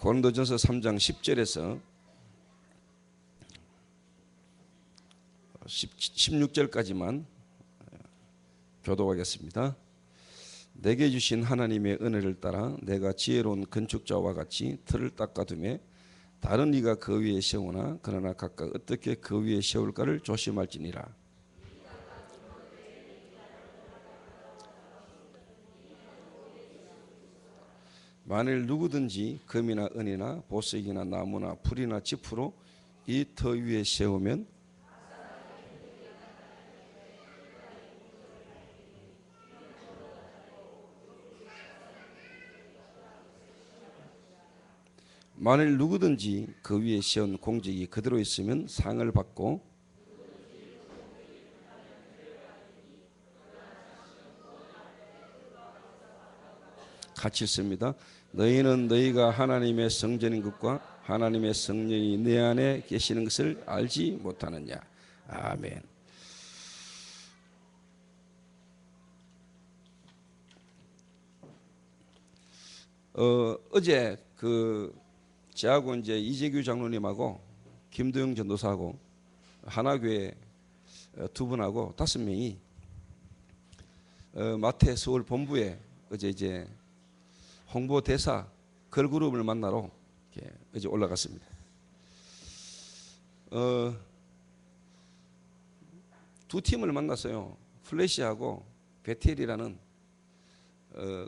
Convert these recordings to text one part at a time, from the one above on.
고린도전서 3장 10절에서 16절까지만 교독하겠습니다. 내게 주신 하나님의 은혜를 따라 내가 지혜로운 건축자와 같이 틀을 닦아두매 다른 이가 그 위에 세우나 그러나 각각 어떻게 그 위에 세울까를 조심할지니라. 만일 누구든지 금이나 은이나 보석이나 나무나 풀이나 짚으로 이 터 위에 세우면 만일 누구든지 그 위에 세운 공적이 그대로 있으면 상을 받고 같이 있습니다. 너희는 너희가 하나님의 성전인 것과 하나님의 성령이 내 안에 계시는 것을 알지 못하느냐. 아멘. 어제 저하고 이제 이재규 장로님하고 김도영 전도사하고 하나교회 두 분하고 5명이 마태 서울 본부에 어제 이제 홍보대사 걸그룹을 만나러 어제 올라갔습니다. 두 팀을 만났어요. 플래시하고 베텔이라는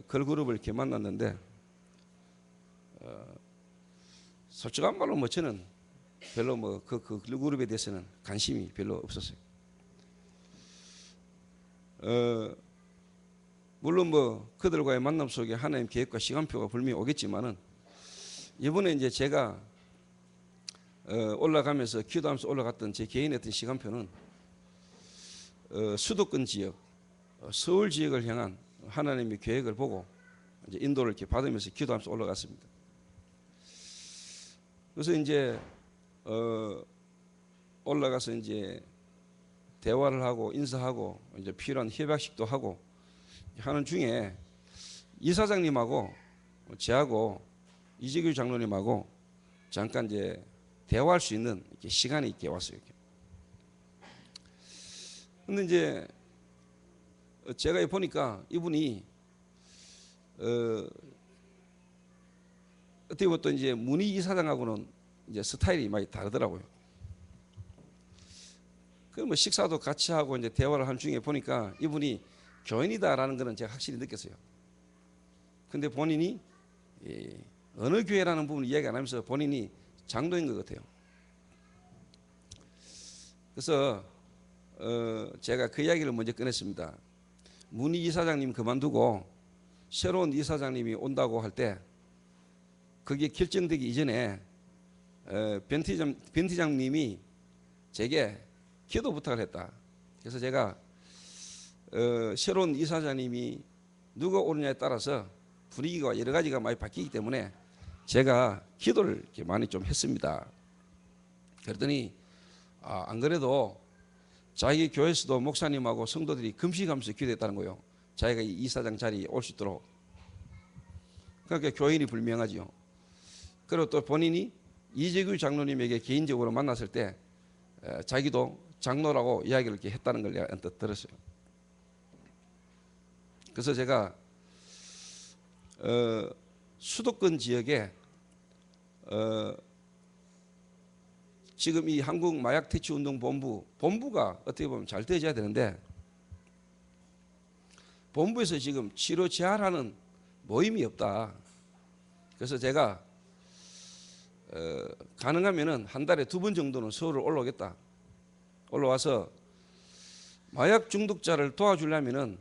걸그룹을 이렇게 만났는데 솔직한 말로 저는 별로 그 그룹에 대해서는 관심이 별로 없었어요. 물론 그들과의 만남 속에 하나님 계획과 시간표가 분명히 오겠지만은 이번에 이제 제가 올라가면서 기도하면서 올라갔던 제 개인의 어떤 시간표는 수도권 지역, 서울 지역을 향한 하나님의 계획을 보고 이제 인도를 이렇게 받으면서 기도하면서 올라갔습니다. 그래서 이제 올라가서 이제 대화를 하고 인사하고 이제 필요한 협약식도 하고 하는 중에 이사장님하고 저하고 이재규 장로님하고 잠깐 이제 대화할 수 있는 이렇게 시간이 이렇게 왔어요. 근데 이제 제가 보니까 이분이 어떻게 보면 또 이제 문희 이사장하고는 이제 스타일이 많이 다르더라고요. 그 식사도 같이 하고 이제 대화를 한 중에 보니까 이분이 교인이다라는 것은 제가 확실히 느꼈어요. 근데 본인이 어느 교회라는 부분을 이야기 안 하면서 본인이 장로인 것 같아요. 그래서 제가 그 이야기를 먼저 꺼냈습니다. 문희 이사장님 그만두고 새로운 이사장님이 온다고 할 때 그게 결정되기 이전에 변팀장님이 제게 기도 부탁을 했다. 그래서 제가 새로운 이사장님이 누가 오느냐에 따라서 분위기가 여러 가지가 많이 바뀌기 때문에 제가 기도를 이렇게 많이 좀 했습니다. 그랬더니 안 그래도 자기 교회에서도 목사님하고 성도들이 금식하면서 기도했다는 거예요. 자기가 이 이사장 자리에 올 수 있도록. 그러니까 교인이 불명하지요. 그리고 또 본인이 이재규 장로님에게 개인적으로 만났을 때 자기도 장로라고 이야기를 이렇게 했다는 걸 내가 언뜻 들었어요. 그래서 제가 수도권 지역에 지금 이 한국 마약 퇴치 운동 본부가 어떻게 보면 잘 되어져야 되는데 본부에서 지금 치료 제한하는 모임이 없다. 그래서 제가 가능하면은 한 달에 2번 정도는 서울을 올라오겠다. 올라와서 마약 중독자를 도와주려면은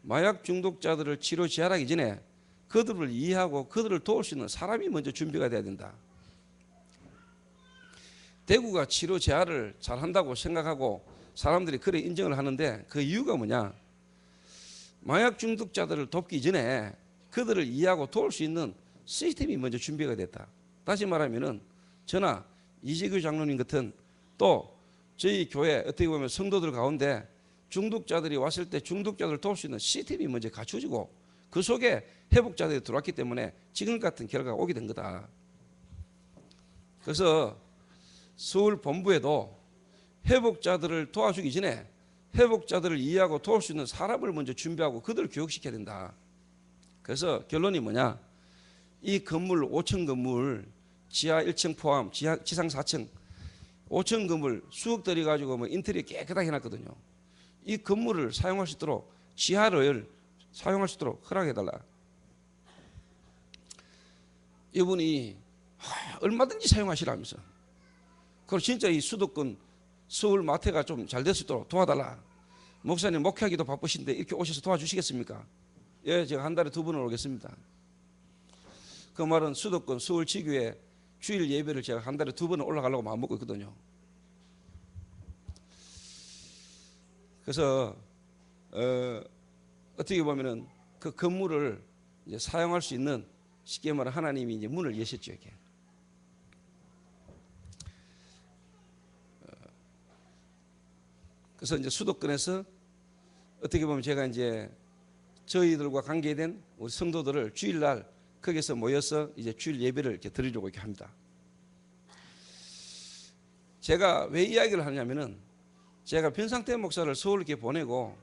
마약 중독자들을 치료 제한하기 전에 그들을 이해하고 그들을 도울 수 있는 사람이 먼저 준비가 돼야 된다. 대구가 치료 제한을 잘 한다고 생각하고 사람들이 그래 인정을 하는데 그 이유가 뭐냐? 마약 중독자들을 돕기 전에 그들을 이해하고 도울 수 있는 시스템이 먼저 준비가 됐다. 다시 말하면은 저나 이재규 장로님 같은 또 저희 교회 어떻게 보면 성도들 가운데 중독자들이 왔을 때 중독자들을 도울 수 있는 시스템이 먼저 갖춰지고 그 속에 회복자들이 들어왔기 때문에 지금 같은 결과가 오게 된 거다. 그래서 서울 본부에도 회복자들을 도와주기 전에 회복자들을 이해하고 도울 수 있는 사람을 먼저 준비하고 그들을 교육시켜야 된다. 그래서 결론이 뭐냐? 이 건물 5층 건물 지하 1층 포함 지상 4층 5층 건물 수억 들여가지고 뭐 인테리어 깨끗하게 해놨거든요. 이 건물을 사용할 수 있도록 지하를 사용할 수 있도록 허락해달라. 이분이 얼마든지 사용하시라면서. 그리고 진짜 이 수도권 서울 마태가 좀 잘 될 수 있도록 도와달라. 목사님 목회하기도 바쁘신데 이렇게 오셔서 도와주시겠습니까? 예, 제가 한 달에 2번을 오겠습니다. 그 말은 수도권 서울지교회 주일 예배를 제가 한 달에 2번을 올라가려고 마음먹고 있거든요. 그래서 어떻게 보면은 그 건물을 이제 사용할 수 있는, 쉽게 말해 하나님이 이제 문을 여셨죠. 이게. 그래서 이제 수도권에서 어떻게 보면 제가 이제 저희들과 관계된 우리 성도들을 주일날 거기서 모여서 이제 주일 예배를 이렇게 드리려고 이렇게 합니다. 제가 왜 이야기를 하냐면은 제가 변상태 목사를 서울 이렇게 보내고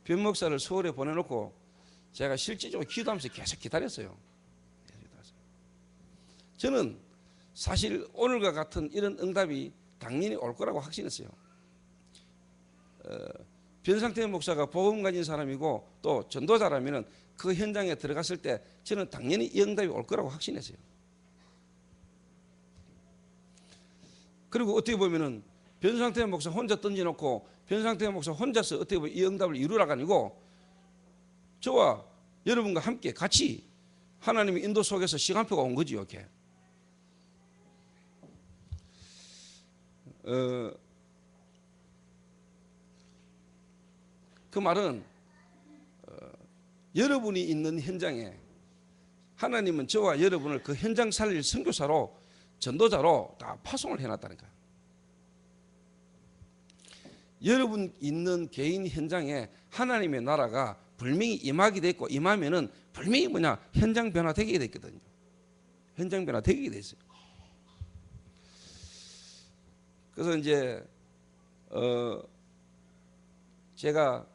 변 목사를 서울에 보내놓고 제가 실질적으로 기도하면서 계속 기다렸어요. 저는 사실 오늘과 같은 이런 응답이 당연히 올 거라고 확신했어요. 변상태 목사가 복음 가진 사람이고 또 전도자라면 그 현장에 들어갔을 때 저는 당연히 이 응답이 올 거라고 확신했어요. 그리고 어떻게 보면은 변상태 목사 혼자 던져놓고 변상태 목사 혼자서 어떻게 보면 이 응답을 이루라가 아니고 저와 여러분과 함께 같이 하나님의 인도 속에서 시간표가 온 거지. 이렇게. 그 말은 여러분이 있는 현장에 하나님은 저와 여러분을 그 현장 살릴 선교사로 전도자로 다 파송을 해놨다는 거예요. 여러분 있는 개인 현장에 하나님의 나라가 분명히 임하게 돼 있고 임하면은 분명히 뭐냐 현장 변화되게 돼 있거든요. 현장 변화되게 돼 있어요. 그래서 이제 제가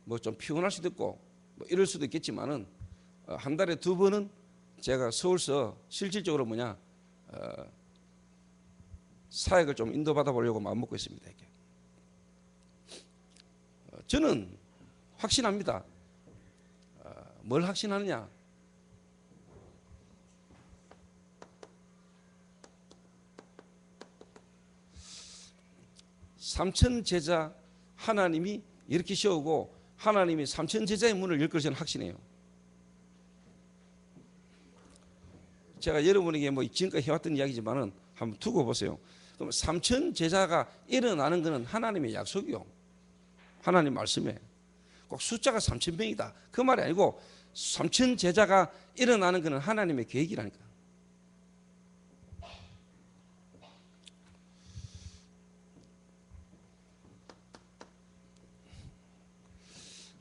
뭐 좀 피곤할 수도 있고 뭐 이럴 수도 있겠지만은 한 달에 2번은 제가 서울서 실질적으로 뭐냐 사역을 좀 인도받아 보려고 마음 먹고 있습니다. 이렇게. 저는 확신합니다. 뭘 확신하느냐? 삼천 제자 하나님이 이렇게 세우고 하나님이 삼천 제자의 문을 열 것을 저는 확신해요. 제가 여러분에게 뭐 지금까지 해왔던 이야기지만은 한번 두고 보세요. 그럼 삼천 제자가 일어나는 것은 하나님의 약속이요. 하나님 말씀에 꼭 숫자가 3,000명이다 그 말이 아니고 3,000 제자가 일어나는 것은 하나님의 계획이라니까.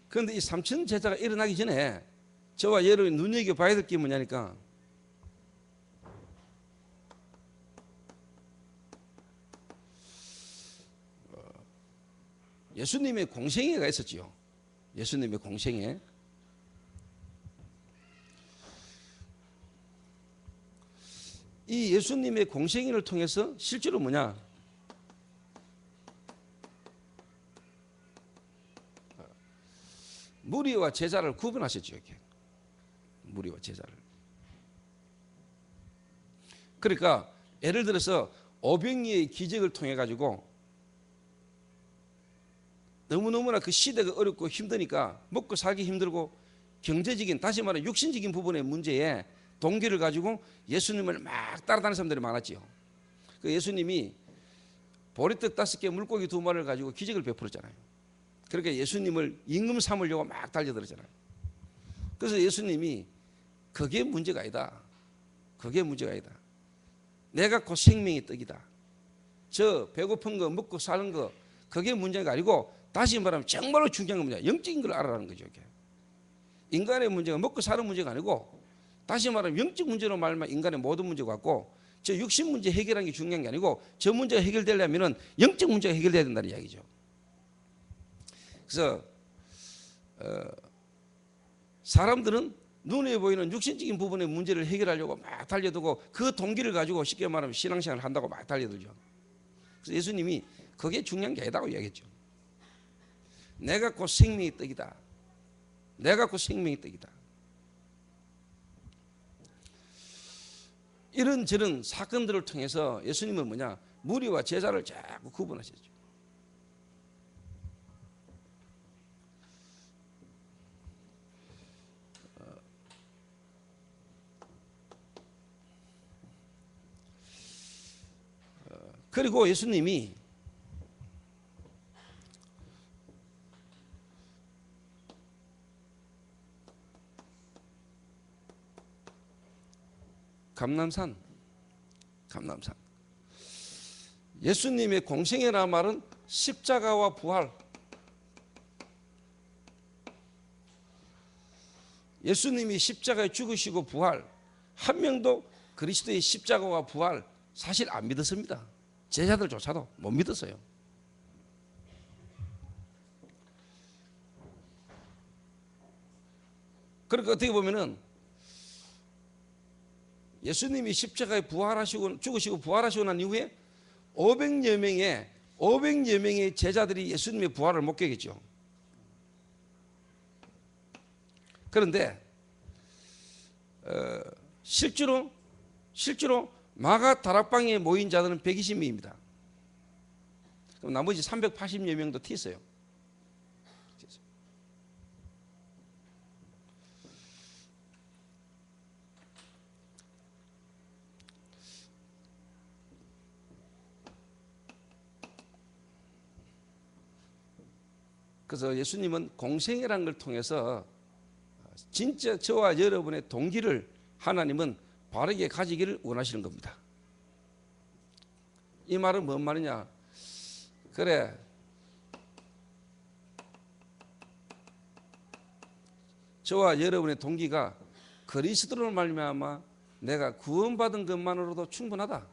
그런데 이 3,000 제자가 일어나기 전에 저와 여러분이 눈여겨봐야 될 게 뭐냐니까 예수님의 공생애가 있었지요. 예수님의 공생애. 이 예수님의 공생애를 통해서 실제로 뭐냐 무리와 제자를 구분하셨죠. 이렇게. 무리와 제자를. 그러니까 예를 들어서 오병이의 기적을 통해 가지고 너무너무나 그 시대가 어렵고 힘드니까 먹고 살기 힘들고 경제적인 다시 말해 육신적인 부분의 문제에 동기를 가지고 예수님을 막 따라다니는 사람들이 많았지요. 그 예수님이 보리떡 5개 물고기 2마리를 가지고 기적을 베풀었잖아요. 그러니까 예수님을 임금 삼으려고 막 달려들었잖아요. 그래서 예수님이 그게 문제가 아니다. 그게 문제가 아니다. 내가 곧 생명의 떡이다. 저 배고픈 거 먹고 사는 거 그게 문제가 아니고 다시 말하면 정말로 중요한 건 뭐냐 영적인 걸 알아라는 거죠. 이게. 인간의 문제가 먹고 사는 문제가 아니고 다시 말하면 영적 문제로 말하면 인간의 모든 문제가 같고 저 육신 문제 해결하는 게 중요한 게 아니고 저 문제가 해결되려면 영적 문제가 해결돼야 된다는 이야기죠. 그래서 사람들은 눈에 보이는 육신적인 부분의 문제를 해결하려고 막 달려들고 그 동기를 가지고 쉽게 말하면 신앙생활을 한다고 막 달려들죠. 그래서 예수님이 그게 중요한 게 아니다고 이야기했죠. 내가 곧 생명의 떡이다. 내가 곧 생명의 떡이다. 이런저런 사건들을 통해서 예수님은 뭐냐? 무리와 제자를 자꾸 구분하셨죠. 그리고 예수님이 감람산 예수님의 공생애라는 말은 십자가와 부활, 예수님이 십자가에 죽으시고 부활, 한 명도 그리스도의 십자가와 부활 사실 안 믿었습니다. 제자들조차도 못 믿었어요. 그러니까 어떻게 보면은 예수님이 십자가에 부활하시고 죽으시고 부활하시고 난 이후에 500여 명의 제자들이 예수님의 부활을 목격했죠. 그런데 실제로 마가 다락방에 모인 자들은 120명입니다. 그럼 나머지 380여 명도 튀었어요. 그래서 예수님은 공생애라는 걸 통해서 진짜 저와 여러분의 동기를 하나님은 바르게 가지기를 원하시는 겁니다. 이 말은 뭔 말이냐? 그래, 저와 여러분의 동기가 그리스도로 말미암아 내가 구원받은 것만으로도 충분하다.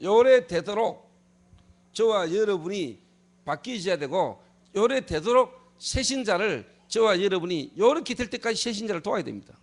요래 되도록 저와 여러분이 바뀌어야 되고, 요래 되도록 새신자를 저와 여러분이 요렇게 될 때까지 새신자를 도와야 됩니다.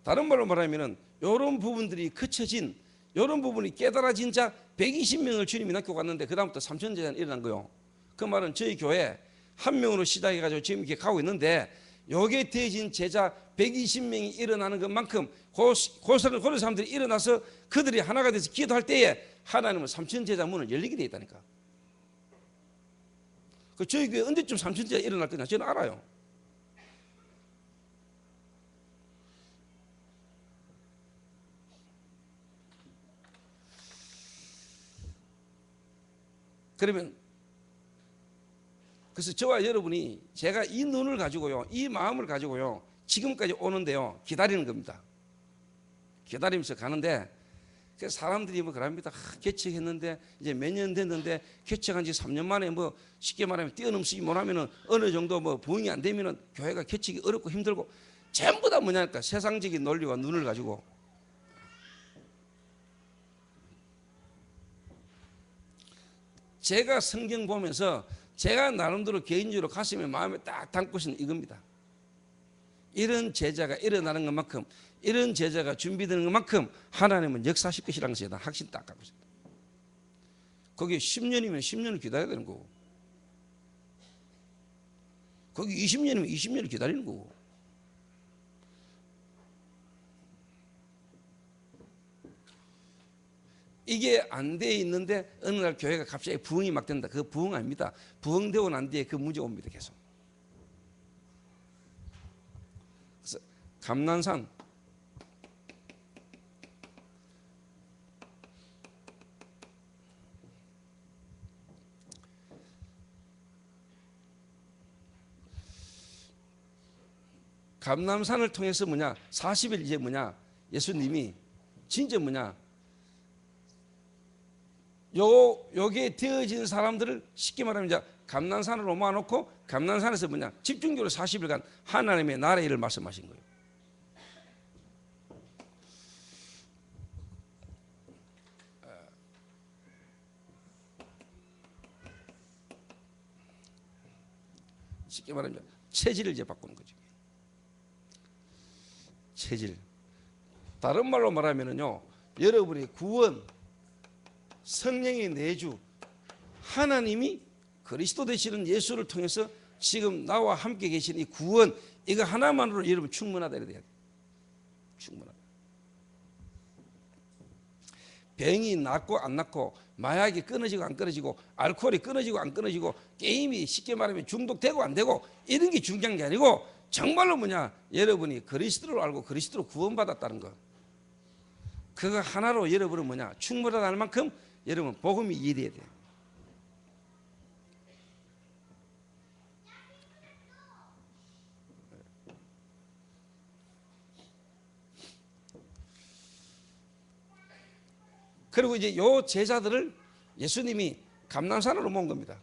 다른 말로 말하면 요런 부분들이 그쳐진, 요런 부분이 깨달아진 자 120명을 주님이 낳고 갔는데 그 다음부터 3,000제자는 일어난 거요. 그 말은 저희 교회 한 명으로 시작해가지고 지금 이렇게 가고 있는데, 요게 되어진 제자 120명이 일어나는 것만큼 그 사람들이 일어나서 그들이 하나가 돼서 기도할 때에 하나님은 3,000제자 문을 열리게 되어 있다니까. 그 저희 교회 언제쯤 3,000제자 일어날 거냐 저는 알아요. 그러면 그래서 저와 여러분이 제가 이 눈을 가지고요, 이 마음을 가지고요 지금까지 오는데요 기다리는 겁니다. 기다리면서 가는데 사람들이 뭐 그럽니다. 개척했는데 이제 몇 년 됐는데 개척한 지 3년 만에 뭐 쉽게 말하면 뛰어넘지 못하면은 어느 정도 뭐 부흥이 안 되면은 교회가 개척이 어렵고 힘들고, 전부 다 뭐냐니까 세상적인 논리와 눈을 가지고. 제가 성경 보면서 제가 나름대로 개인적으로 가슴에 마음에 딱 담고 있는 이겁니다. 이런 제자가 일어나는 것만큼, 이런 제자가 준비되는 것만큼 하나님은 역사하실 것이라는 것에 대한 확신 딱 갖고 있습니다. 거기 10년이면 10년을 기다려야 되는 거고, 거기 20년이면 20년을 기다리는 거고. 이게 안 돼 있는데 어느 날 교회가 갑자기 부흥이 막 된다. 그 부흥 아닙니다. 부흥되고 난 뒤에 그 문제가 옵니다. 계속. 그래서 감난산 감남산을 통해서 뭐냐 40일 이제 뭐냐 예수님이 진짜 뭐냐 요게 되어진 사람들을 쉽게 말하면 이제 감난산으로 모아놓고 감난산에서 뭐냐 집중적으로 40일간 하나님의 나라의 일을 말씀하신 거예요. 쉽게 말하면 체질을 이제 바꾸는 거죠. 체질. 다른 말로 말하면은요, 여러분의 구원, 성령의 내주, 하나님이 그리스도 되시는 예수를 통해서 지금 나와 함께 계신 이 구원, 이거 하나만으로 여러분 충분하다 이래야 돼요. 충분하다. 병이 낫고 안 낫고, 마약이 끊어지고 안 끊어지고, 알코올이 끊어지고 안 끊어지고, 게임이 쉽게 말하면 중독되고 안 되고, 이런 게 중요한 게 아니고 정말로 뭐냐, 여러분이 그리스도를 알고 그리스도로 구원받았다는 것, 그거 하나로 여러분은 뭐냐 충분하다는 만큼 여러분 복음이 이해돼야 돼요. 그리고 이제 요 제자들을 예수님이 감난산으로 모은 겁니다.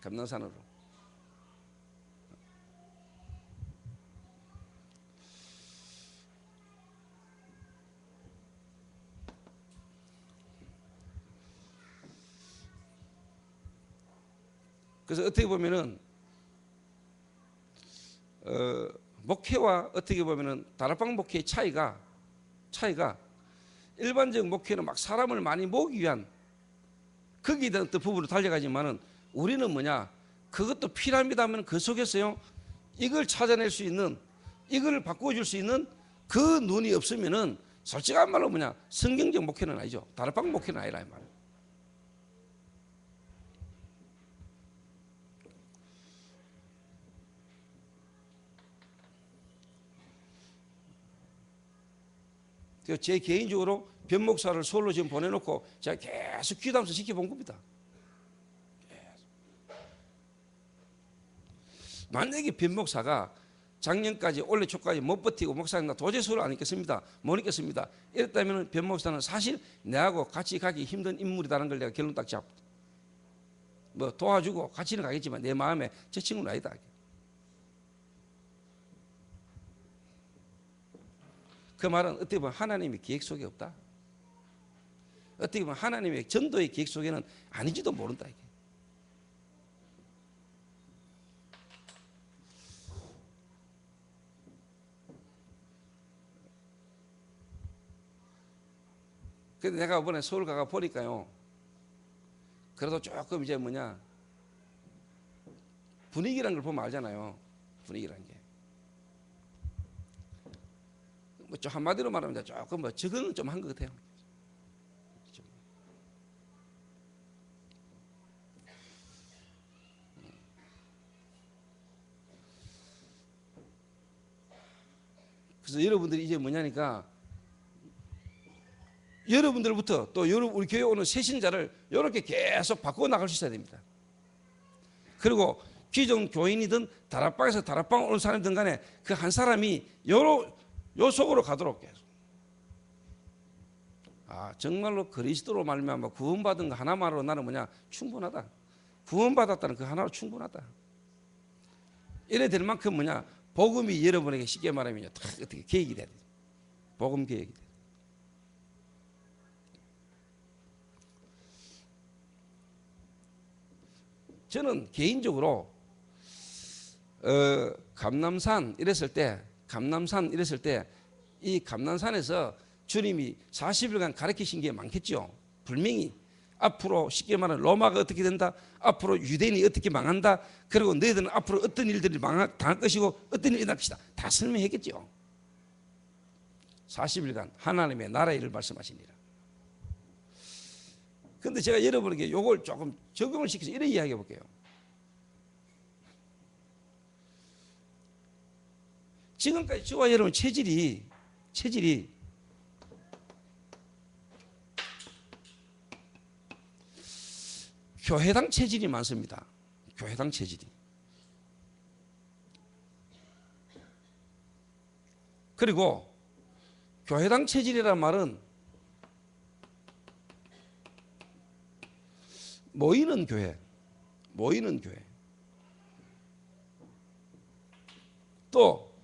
감난산으로. 그래서 어떻게 보면은 목회와 어떻게 보면은 다락방 목회의 차이가 일반적 목회는 막 사람을 많이 모으기 위한 거기에 대한 어떤 부분으로 달려가지만은 우리는 뭐냐 그것도 필요합니다면 그 속에서요 이걸 찾아낼 수 있는 이걸 바꿔줄 수 있는 그 눈이 없으면은 솔직한 말로 뭐냐 성경적 목회는 아니죠. 다락방 목회는 아니라 이 말이에요. 제 개인적으로 변목사를 서울로 지금 보내놓고 제가 계속 귀담수 시켜본 겁니다. 만약에 변목사가 작년까지 올해 초까지 못 버티고 목사님 나 도저히 서울 안 있겠습니다. 못 있겠습니다. 이랬다면 변목사는 사실 내하고 같이 가기 힘든 인물이라는 걸 내가 결론 딱 잡고 뭐 도와주고 같이는 가겠지만 내 마음에 제 친구는 아니다. 그 말은 어떻게 보면 하나님의 계획 속에 없다. 어떻게 보면 하나님의 전도의 계획 속에는 아닌지도 모른다. 이게. 근데 내가 이번에 서울 가가 보니까요. 그래도 조금 이제 뭐냐 분위기라는 걸 보면 알잖아요. 분위기라는 게. 뭐 좀 한마디로 말하면 조금 뭐 적응은 좀 한 것 같아요. 그래서 여러분들이 이제 뭐냐니까 여러분들부터 또 우리 교회 오는 새신자를 이렇게 계속 바꿔 나갈 수 있어야 됩니다. 그리고 기존 교인이든 다락방에서 다락방 오는 사람이든 간에 그 한 사람이 요 속으로 가도록 계속. 아 정말로 그리스도로 말미암아 구원받은 거 하나만으로 나는 뭐냐 충분하다. 구원받았다는 그 하나로 충분하다. 이래 될 만큼 뭐냐 복음이 여러분에게 쉽게 말하면 다 어떻게 계획이 돼야 돼. 복음 계획이 돼. 저는 개인적으로 감남산 이랬을 때 이 감남산에서 주님이 40일간 가르치신 게 많겠죠. 분명히 앞으로 쉽게 말하면 로마가 어떻게 된다, 앞으로 유대인이 어떻게 망한다, 그리고 너희들은 앞으로 어떤 일들이 당할 것이고 어떤 일이 일어날 것이다 다 설명했겠죠. 40일간 하나님의 나라의 일을 말씀하시니라. 그런데 제가 여러분에게 이걸 조금 적용을 시켜서 이렇게 이야기해 볼게요. 지금까지 저와 여러분 체질이 교회당 체질이 많습니다. 교회당 체질이. 그리고 교회당 체질이란 말은 모이는 교회, 모이는 교회. 또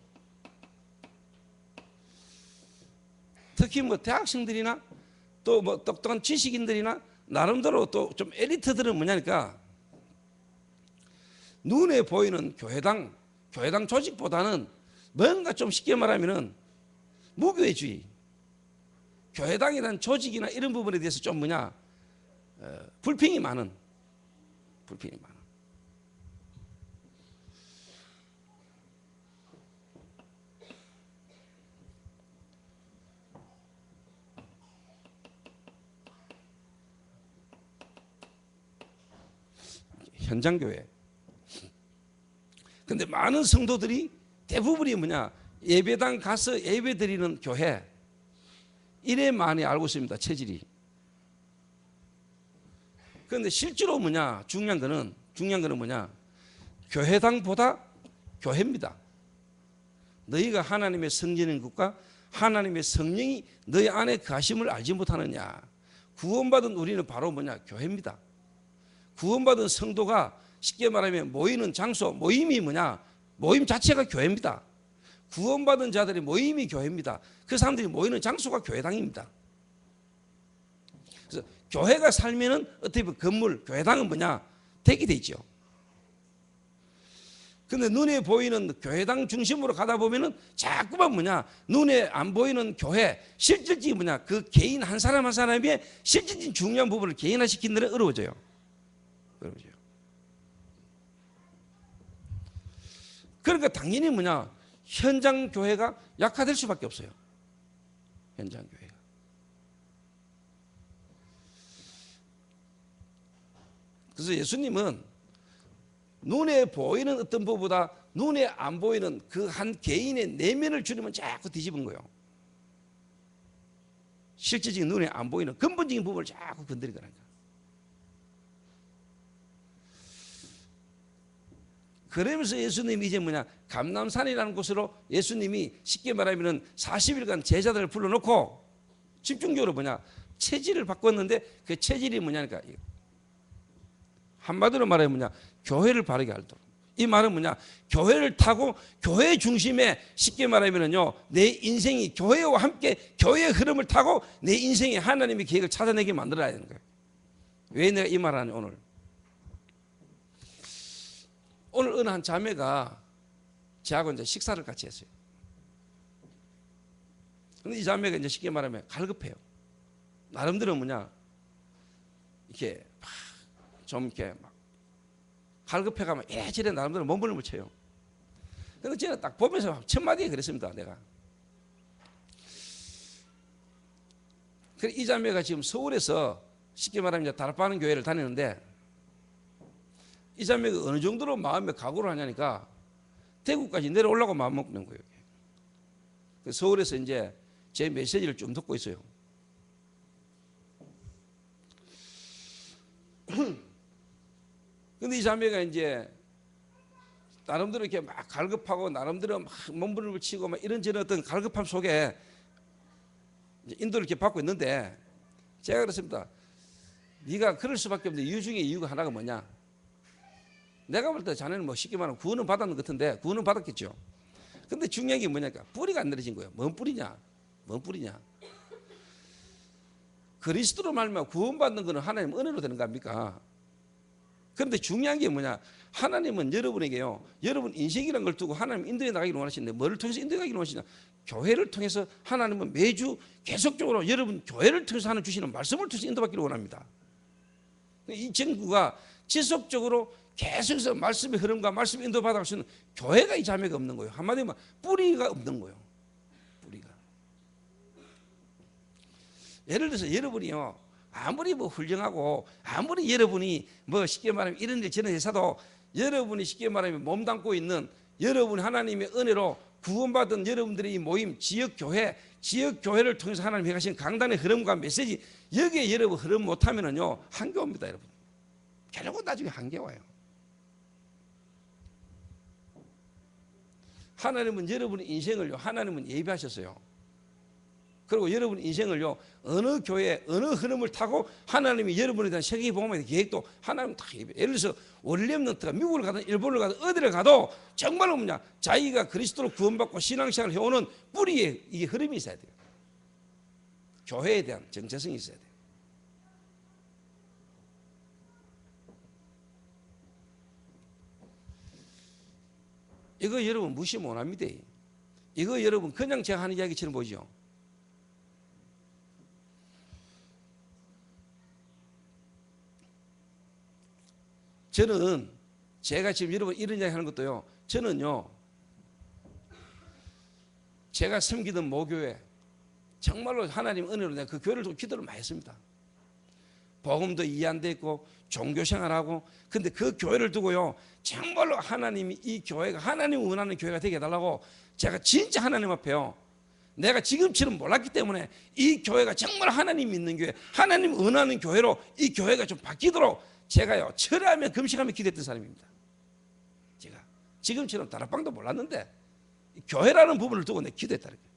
특히 뭐 대학생들이나 또 뭐 똑똑한 지식인들이나 나름대로 또 좀 엘리트들은 뭐냐니까 눈에 보이는 교회당 조직보다는 뭔가 좀 쉽게 말하면은 무교회주의, 교회당이라는 조직이나 이런 부분에 대해서 좀 불평이 많은. 현장교회. 근데 많은 성도들이 대부분이 예배당 가서 예배 드리는 교회, 이래 많이 알고 있습니다. 체질이. 그런데 실제로 중요한 거는 교회당보다 교회입니다. 너희가 하나님의 성전인 것과 하나님의 성령이 너희 안에 거하심을 알지 못하느냐. 구원받은 우리는 바로 교회입니다. 구원받은 성도가 쉽게 말하면 모이는 장소, 모임이 모임 자체가 교회입니다. 구원받은 자들의 모임이 교회입니다. 그 사람들이 모이는 장소가 교회당입니다. 그래서 교회가 살면은 어떻게 보면 건물, 교회당은 대기 돼 있죠. 근데 눈에 보이는 교회당 중심으로 가다 보면은 자꾸만 눈에 안 보이는 교회, 실질적인 그 개인 한 사람 한 사람의 실질적인 중요한 부분을 개인화시키는 데는 어려워져요. 그러니까 당연히 현장 교회가 약화될 수밖에 없어요. 현장 교회가. 그래서 예수님은 눈에 보이는 어떤 부분보다 눈에 안 보이는 그 한 개인의 내면을 주님은 자꾸 뒤집은 거예요. 실질적인 눈에 안 보이는 근본적인 부분을 자꾸 건드리더라니까. 그러면서 예수님이 이제 감람산이라는 곳으로 예수님이 쉽게 말하면 40일간 제자들을 불러놓고 집중적으로 체질을 바꿨는데 그 체질이 뭐냐니까 한마디로 말하면 교회를 바르게 하도록. 이 말은 교회를 타고 교회 중심에 쉽게 말하면요 내 인생이 교회와 함께 교회의 흐름을 타고 내 인생에 하나님의 계획을 찾아내게 만들어야 되는 거예요. 왜 내가 이 말을 하냐 오늘 어느 한 자매가 저하고 이제 식사를 같이 했어요. 근데 이 자매가 이제 쉽게 말하면 갈급해요. 나름대로 이렇게 좀 이렇게 갈급해가면 이래저래 나름대로 몸부림을 쳐요. 근데 제가 딱 보면서 첫 마디에 그랬습니다. 내가. 그래 이 자매가 지금 서울에서 쉽게 말하면 다락방 교회를 다니는데 이 자매가 어느 정도로 마음에 각오를 하냐니까 대구까지 내려오려고 마음 먹는 거예요. 서울에서 이제 제 메시지를 좀 듣고 있어요. 근데 이 자매가 이제 나름대로 이렇게 막 갈급하고 나름대로 막 몸부림을 치고 막 이런저런 어떤 갈급함 속에 인도를 이렇게 받고 있는데 제가 그랬습니다. 네가 그럴 수밖에 없는데 이유 중에 이유가 하나가 뭐냐? 내가 볼 때 자네는 쉽게 말하면 구원은 받았는 것 같은데 구원은 받았겠죠. 근데 중요한 게 뭐냐니까 뿌리가 안 내려진 거예요. 뭔 뿌리냐? 그리스도로 말미암아 구원받는 것은 하나님 은혜로 되는 거 아닙니까? 그런데 중요한 게 뭐냐? 하나님은 여러분에게요. 여러분 인생이라는 걸 두고 하나님 인도해 나가기를 원하시는데 뭐를 통해서 인도해 나가기를 원하시냐? 교회를 통해서 하나님은 매주 계속적으로 여러분 교회를 통해서 하는 주시는 말씀을 통해서 인도받기를 원합니다. 이 정부가 지속적으로 계속해서 말씀의 흐름과 말씀의 인도 받아갈 수 있는 교회가 이 자매가 없는 거예요. 한마디로 뿌리가 없는 거예요. 뿌리가. 예를 들어서 여러분이요 아무리 훌륭하고 아무리 여러분이 쉽게 말하면 이런 일 저런 회사도 여러분이 쉽게 말하면 몸담고 있는 여러분 하나님의 은혜로 구원받은 여러분들의 이 모임 지역교회를 통해서 하나님이 하신 강단의 흐름과 메시지 여기에 여러분 흐름 못하면은요 한계 옵니다 여러분. 결국은 나중에 한계 와요. 하나님은 여러분의 인생을요 하나님은 예비하셨어요. 그리고 여러분 인생을요 어느 교회 어느 흐름을 타고 하나님이 여러분에 대한 세계 복음의 계획도 하나님 다 예를 들어서 원리렘넌트가 미국을 가든 일본을 가든 어디를 가도 정말로 뭐냐 자기가 그리스도로 구원받고 신앙생활을 해오는 뿌리에 이게 흐름이 있어야 돼요. 교회에 대한 정체성이 있어야 돼요. 이거 여러분 무시 못합니다. 이거 여러분 그냥 제가 하는 이야기처럼 보이죠. 저는 제가 지금 여러분 이런 이야기 하는 것도요, 저는요 제가 섬기던 모교회 정말로 하나님 은혜로 내가 그 교회를 두고 기도를 많이 했습니다. 복음도 이해 안 됐고 종교생활하고, 근데 그 교회를 두고요 정말로 하나님이 이 교회가 하나님을 원하는 교회가 되게 해달라고 제가 진짜 하나님 앞에요, 내가 지금처럼 몰랐기 때문에 이 교회가 정말 하나님 믿는 교회, 하나님 원하는 교회로 이 교회가 좀 바뀌도록 제가요 철회하며 금식하며 기도했던 사람입니다. 제가 지금처럼 다락방도 몰랐는데 교회라는 부분을 두고 내가 기도했다는 거예요.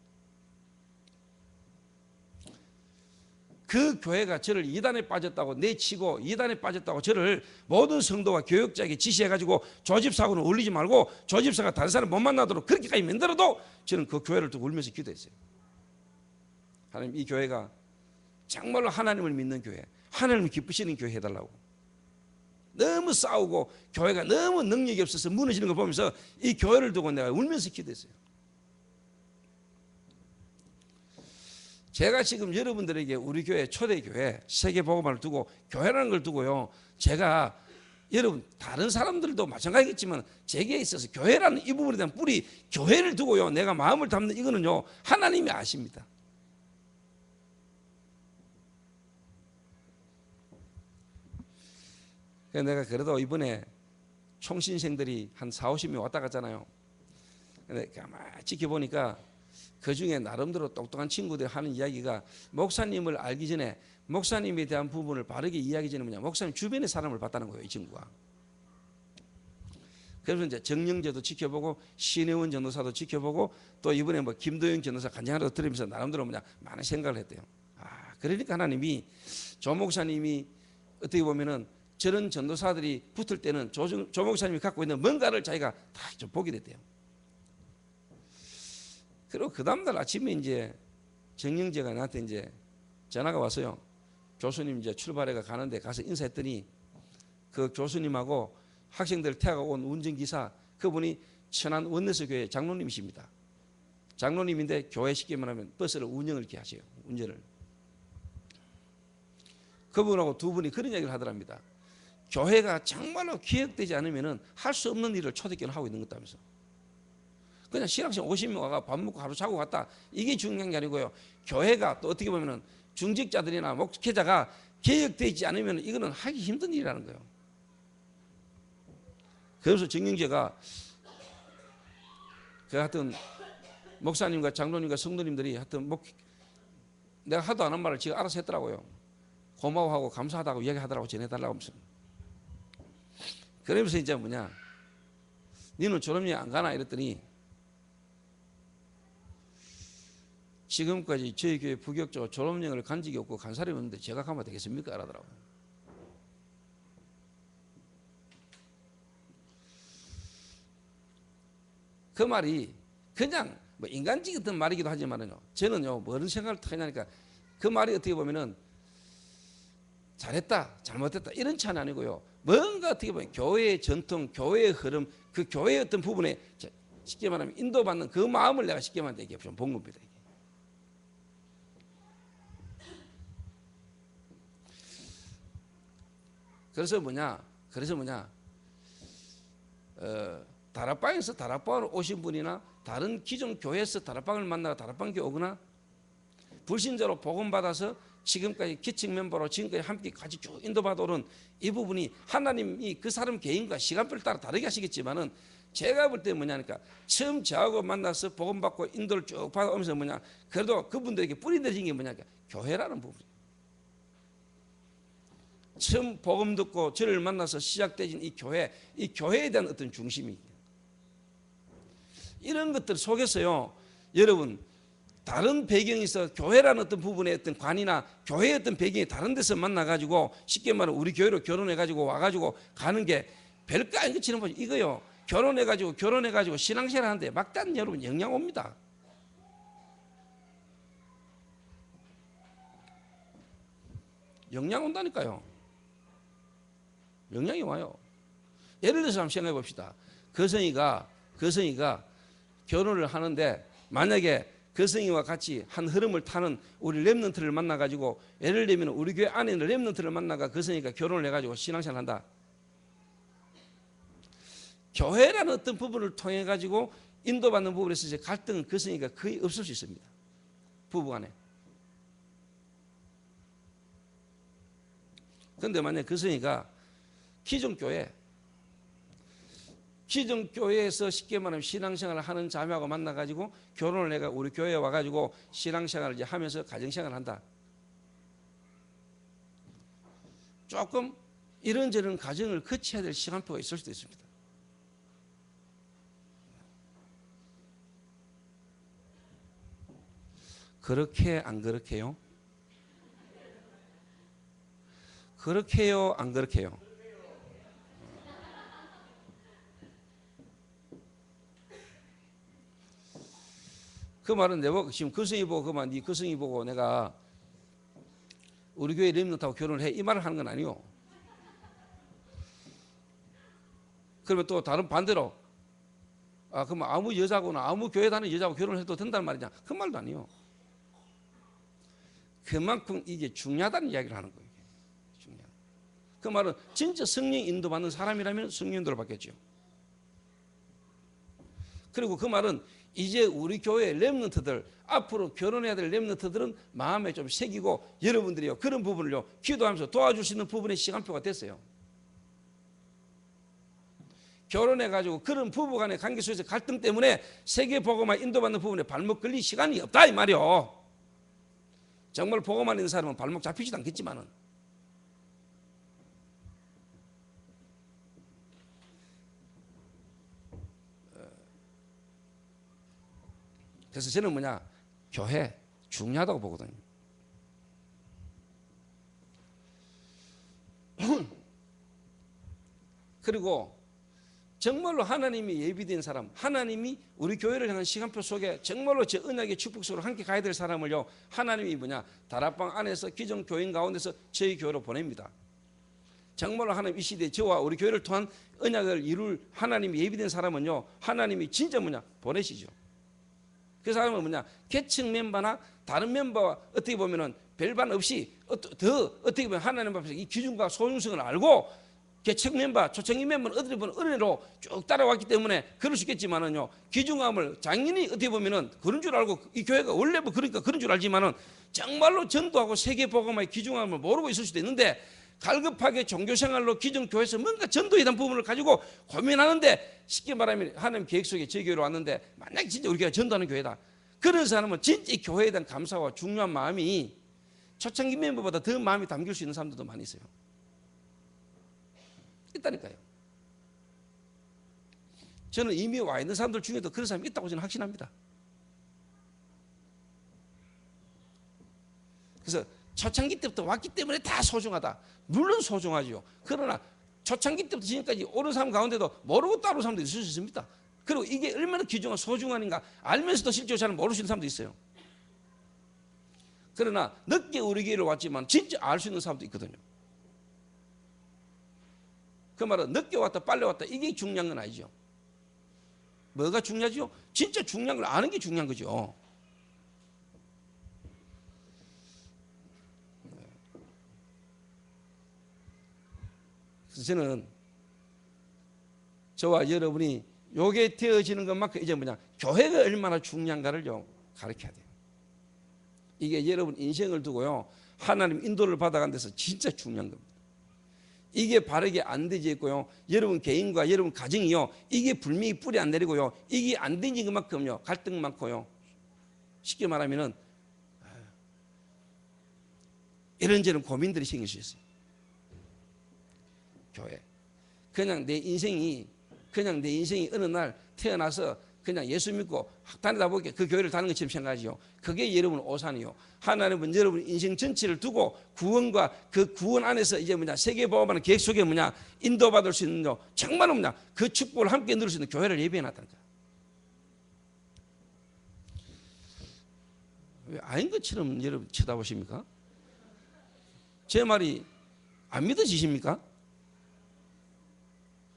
그 교회가 저를 이단에 빠졌다고 내치고 이단에 빠졌다고 저를 모든 성도와 교역자에게 지시해가지고 조집사하고는 어울리지 말고 조집사가 다른 사람 못 만나도록 그렇게까지 만들어도 저는 그 교회를 두고 울면서 기도했어요. 하나님, 이 교회가 정말로 하나님을 믿는 교회, 하나님을 기쁘시는 교회 해달라고. 너무 싸우고 교회가 너무 능력이 없어서 무너지는 걸 보면서 이 교회를 두고 내가 울면서 기도했어요. 제가 지금 여러분들에게 우리 교회 초대교회 세계복음화를 두고 교회라는 걸 두고요, 제가 여러분 다른 사람들도 마찬가지겠지만 제게 있어서 교회라는 이 부분에 대한 뿌리, 교회를 두고요 내가 마음을 담는 이거는요 하나님이 아십니다. 내가 그래도 이번에 총신생들이 한 40-50명 왔다 갔잖아요. 근데 가만히 지켜보니까 그 중에 나름대로 똑똑한 친구들이 하는 이야기가, 목사님을 알기 전에 목사님에 대한 부분을 바르게 이해하기 전에 뭐냐, 목사님 주변의 사람을 봤다는 거예요, 이 친구가. 그래서 이제 정영재도 지켜보고 신혜원 전도사도 지켜보고 또 이번에 뭐 김도영 전도사 간증하러 들으면서 나름대로 뭐냐 많은 생각을 했대요. 아, 그러니까 하나님이 조 목사님이 어떻게 보면은 저런 전도사들이 붙을 때는 조 목사님이 갖고 있는 뭔가를 자기가 다 좀 보게 됐대요. 그리고 그 다음날 아침에 이제 정영재가 나한테 이제 전화가 왔어요. 교수님 이제 출발해가 가는데 가서 인사했더니 그 교수님하고 학생들 태워가 온 운전기사, 그분이 천안 원내서 교회 장로님이십니다. 장로님인데 교회 쉽게 말하면 버스를 운영을 이렇게 하세요. 운전을. 그분하고 두 분이 그런 얘기를 하더랍니다. 교회가 정말로 기획되지 않으면 할 수 없는 일을 초대교회는 하고 있는 것다면서. 그냥 신학생 50명 와가 밥 먹고 하루 자고 갔다, 이게 중요한 게 아니고요, 교회가 또 어떻게 보면은 중직자들이나 목회자가 개혁되지 않으면 이거는 하기 힘든 일이라는 거예요. 그래서 정영재가 그 하여튼 목사님과 장로님과 성도님들이 하여튼 내가 하도 안 한 말을 지가 알아서 했더라고요. 고마워하고 감사하다고 이야기하더라고, 전해달라고 하면서. 그러면서 이제 뭐냐, 너는 졸업여행 안 가나 이랬더니 지금까지 저희 교회 부격적으로 졸업여행을 간 적이 없고 간 사람이 없는데 제가 가면 되겠습니까? 이러더라고요. 그 말이 그냥 뭐 인간적인 말이기도 하지만요, 저는요 뭐런 생각을 하냐니까, 그 말이 어떻게 보면은 잘했다 잘못했다 이런 차는 아니고요, 뭔가 어떻게 보면 교회의 전통, 교회의 흐름, 그 교회의 어떤 부분에 쉽게 말하면 인도받는 그 마음을 내가 쉽게 말하면 이게 좀 본 겁니다. 이게. 그래서 뭐냐 다락방에서 다락방으로 오신 분이나 다른 기존 교회에서 다락방을 만나서 다락방 교회 오거나 불신자로 복음받아서 지금까지 기층 멤버로 지금까지 함께 같이 쭉 인도받아 오는 이 부분이 하나님이 그 사람 개인과 시간표를 따라 다르게 하시겠지만은 제가 볼 때 뭐냐니까, 처음 저하고 만나서 복음받고 인도를 쭉 받아오면서 뭐냐, 그래도 그분들에게 뿌리 내린 게 뭐냐니까 교회라는 부분이에요. 처음 복음 듣고 저를 만나서 시작되진 이 교회에 대한 어떤 중심이, 이런 것들 속에서요 여러분 다른 배경에서 교회라는 어떤 부분의 어떤 관이나 교회의 어떤 배경이 다른 데서 만나가지고 쉽게 말하면 우리 교회로 결혼해가지고 와가지고 가는 게 별거 아닌 것처럼 보죠. 이거요. 결혼해가지고 신앙생활 하는데 막단 여러분 영향 옵니다. 영향 온다니까요. 영향이 와요. 예를 들어서 한번 생각해 봅시다. 거성이가 결혼을 하는데 만약에 거성이와 같이 한 흐름을 타는 우리 렘넌트를 만나가지고 예를 들면 우리 교회 안에 있는 렘넌트를 만나가 거성이가 결혼을 해가지고 신앙생활 한다. 교회라는 어떤 부분을 통해 가지고 인도받는 부분에서 이제 갈등은 거성이가 거의 없을 수 있습니다. 부부간에. 그런데 만약 거성이가 기존교회에서 쉽게 말하면 신앙생활을 하는 자매하고 만나가지고 결혼을 해가 우리 교회에 와가지고 신앙생활을 이제 하면서 가정생활을 한다. 조금 이런저런 과정을 거쳐야 될 시간표가 있을 수도 있습니다. 그렇게 안 그렇게요? 그렇게요, 안 그렇게요? 그 말은 내가 지금 거성이 보고 그만 네 거성이 보고 내가 우리 교회 렘넌트하고 결혼을 해 이 말을 하는 건 아니요. 그러면 또 다른 반대로 그럼 아무 여자거나 아무 교회 다니는 여자하고 결혼을 해도 된다는 말이냐? 그 말도 아니요. 그만큼 이게 중요하다는 이야기를 하는 거예요. 중요하다. 그 말은 진짜 성령 인도받는 사람이라면 성령 인도를 받겠죠. 그리고 그 말은 이제 우리 교회 렘넌트들 앞으로 결혼해야 될 렘넌트들은 마음에 좀 새기고 여러분들이요 그런 부분을요 기도하면서 도와줄 수 있는 부분의 시간표가 됐어요. 결혼해가지고 그런 부부간의 관계 속에서 갈등 때문에 세계 복음화 인도받는 부분에 발목 걸릴 시간이 없다 이 말이요. 정말 복음만 있는 사람은 발목 잡히지도 않겠지만은 그래서 저는 교회 중요하다고 보거든요. 그리고 정말로 하나님이 예비된 사람, 하나님이 우리 교회를 향한 시간표 속에 정말로 제 언약의 축복 속으로 함께 가야 될 사람을요 하나님이 다락방 안에서 기존 교인 가운데서 저희 교회로 보냅니다. 정말로 하나님 이 시대에 저와 우리 교회를 통한 언약을 이룰 하나님이 예비된 사람은요 하나님이 진짜 보내시죠. 그 사람은 계층 멤버나 다른 멤버와 어떻게 보면은 별반 없이 더 어떻게 보면 하나님 앞에서 이 기준과 소중성을 알고 계층 멤버, 초청인 멤버는 어떻게 보면 은혜로 쭉 따라왔기 때문에 그럴 수 있겠지만은요 기중함을 장인이 어떻게 보면은 그런 줄 알고 이 교회가 원래 그러니까 그런 줄 알지만은 정말로 전도하고 세계복음화의 기중함을 모르고 있을 수도 있는데 갈급하게 종교생활로 기존 교회에서 뭔가 전도에 대한 부분을 가지고 고민하는데 쉽게 말하면 하나님 계획 속에 제 교회로 왔는데 만약에 진짜 우리 교회가 전도하는 교회다. 그런 사람은 진짜 이 교회에 대한 감사와 중요한 마음이 초창기 멤버보다 더 마음이 담길 수 있는 사람들도 많이 있어요. 있다니까요. 저는 이미 와 있는 사람들 중에도 그런 사람이 있다고 저는 확신합니다. 그래서 초창기 때부터 왔기 때문에 다 소중하다. 물론 소중하죠. 그러나 초창기 때부터 지금까지 오는 사람 가운데도 모르고 따르는 사람도 있을 수 있습니다. 그리고 이게 얼마나 귀중한 소중한가 알면서도 실제로 잘 모르시는 사람도 있어요. 그러나 늦게 우리 교회를 왔지만 진짜 알 수 있는 사람도 있거든요. 그 말은 늦게 왔다 빨리 왔다 이게 중요한 건 아니죠. 뭐가 중요하죠? 진짜 중요한 걸 아는 게 중요한 거죠. 그래서 저는 저와 여러분이 요게 되어지는 것만큼 이제 교회가 얼마나 중요한가를요 가르쳐야 돼요. 이게 여러분 인생을 두고요 하나님 인도를 받아간 데서 진짜 중요한 겁니다. 이게 바르게 안 되지 있고요 여러분 개인과 여러분 가정이요 이게 분명히 뿌리 안 내리고요 이게 안 되는 것만큼요 갈등 많고요 쉽게 말하면은 이런저런 고민들이 생길 수 있어요. 그냥 내 인생이 어느 날 태어나서 그냥 예수 믿고 다니다 보니까 그 교회를 다니는 것처럼 생각하지요. 그게 여러분 오산이요. 하나님은 여러분 인생 전체를 두고 구원과 그 구원 안에서 이제 뭐냐 세계보험하는 계획 속에 뭐냐 인도받을 수 있는 정말 뭐냐 그 축복을 함께 누릴 수 있는 교회를 예비해놨다는 거야. 왜 아닌 것처럼 여러분 쳐다보십니까? 제 말이 안 믿어지십니까?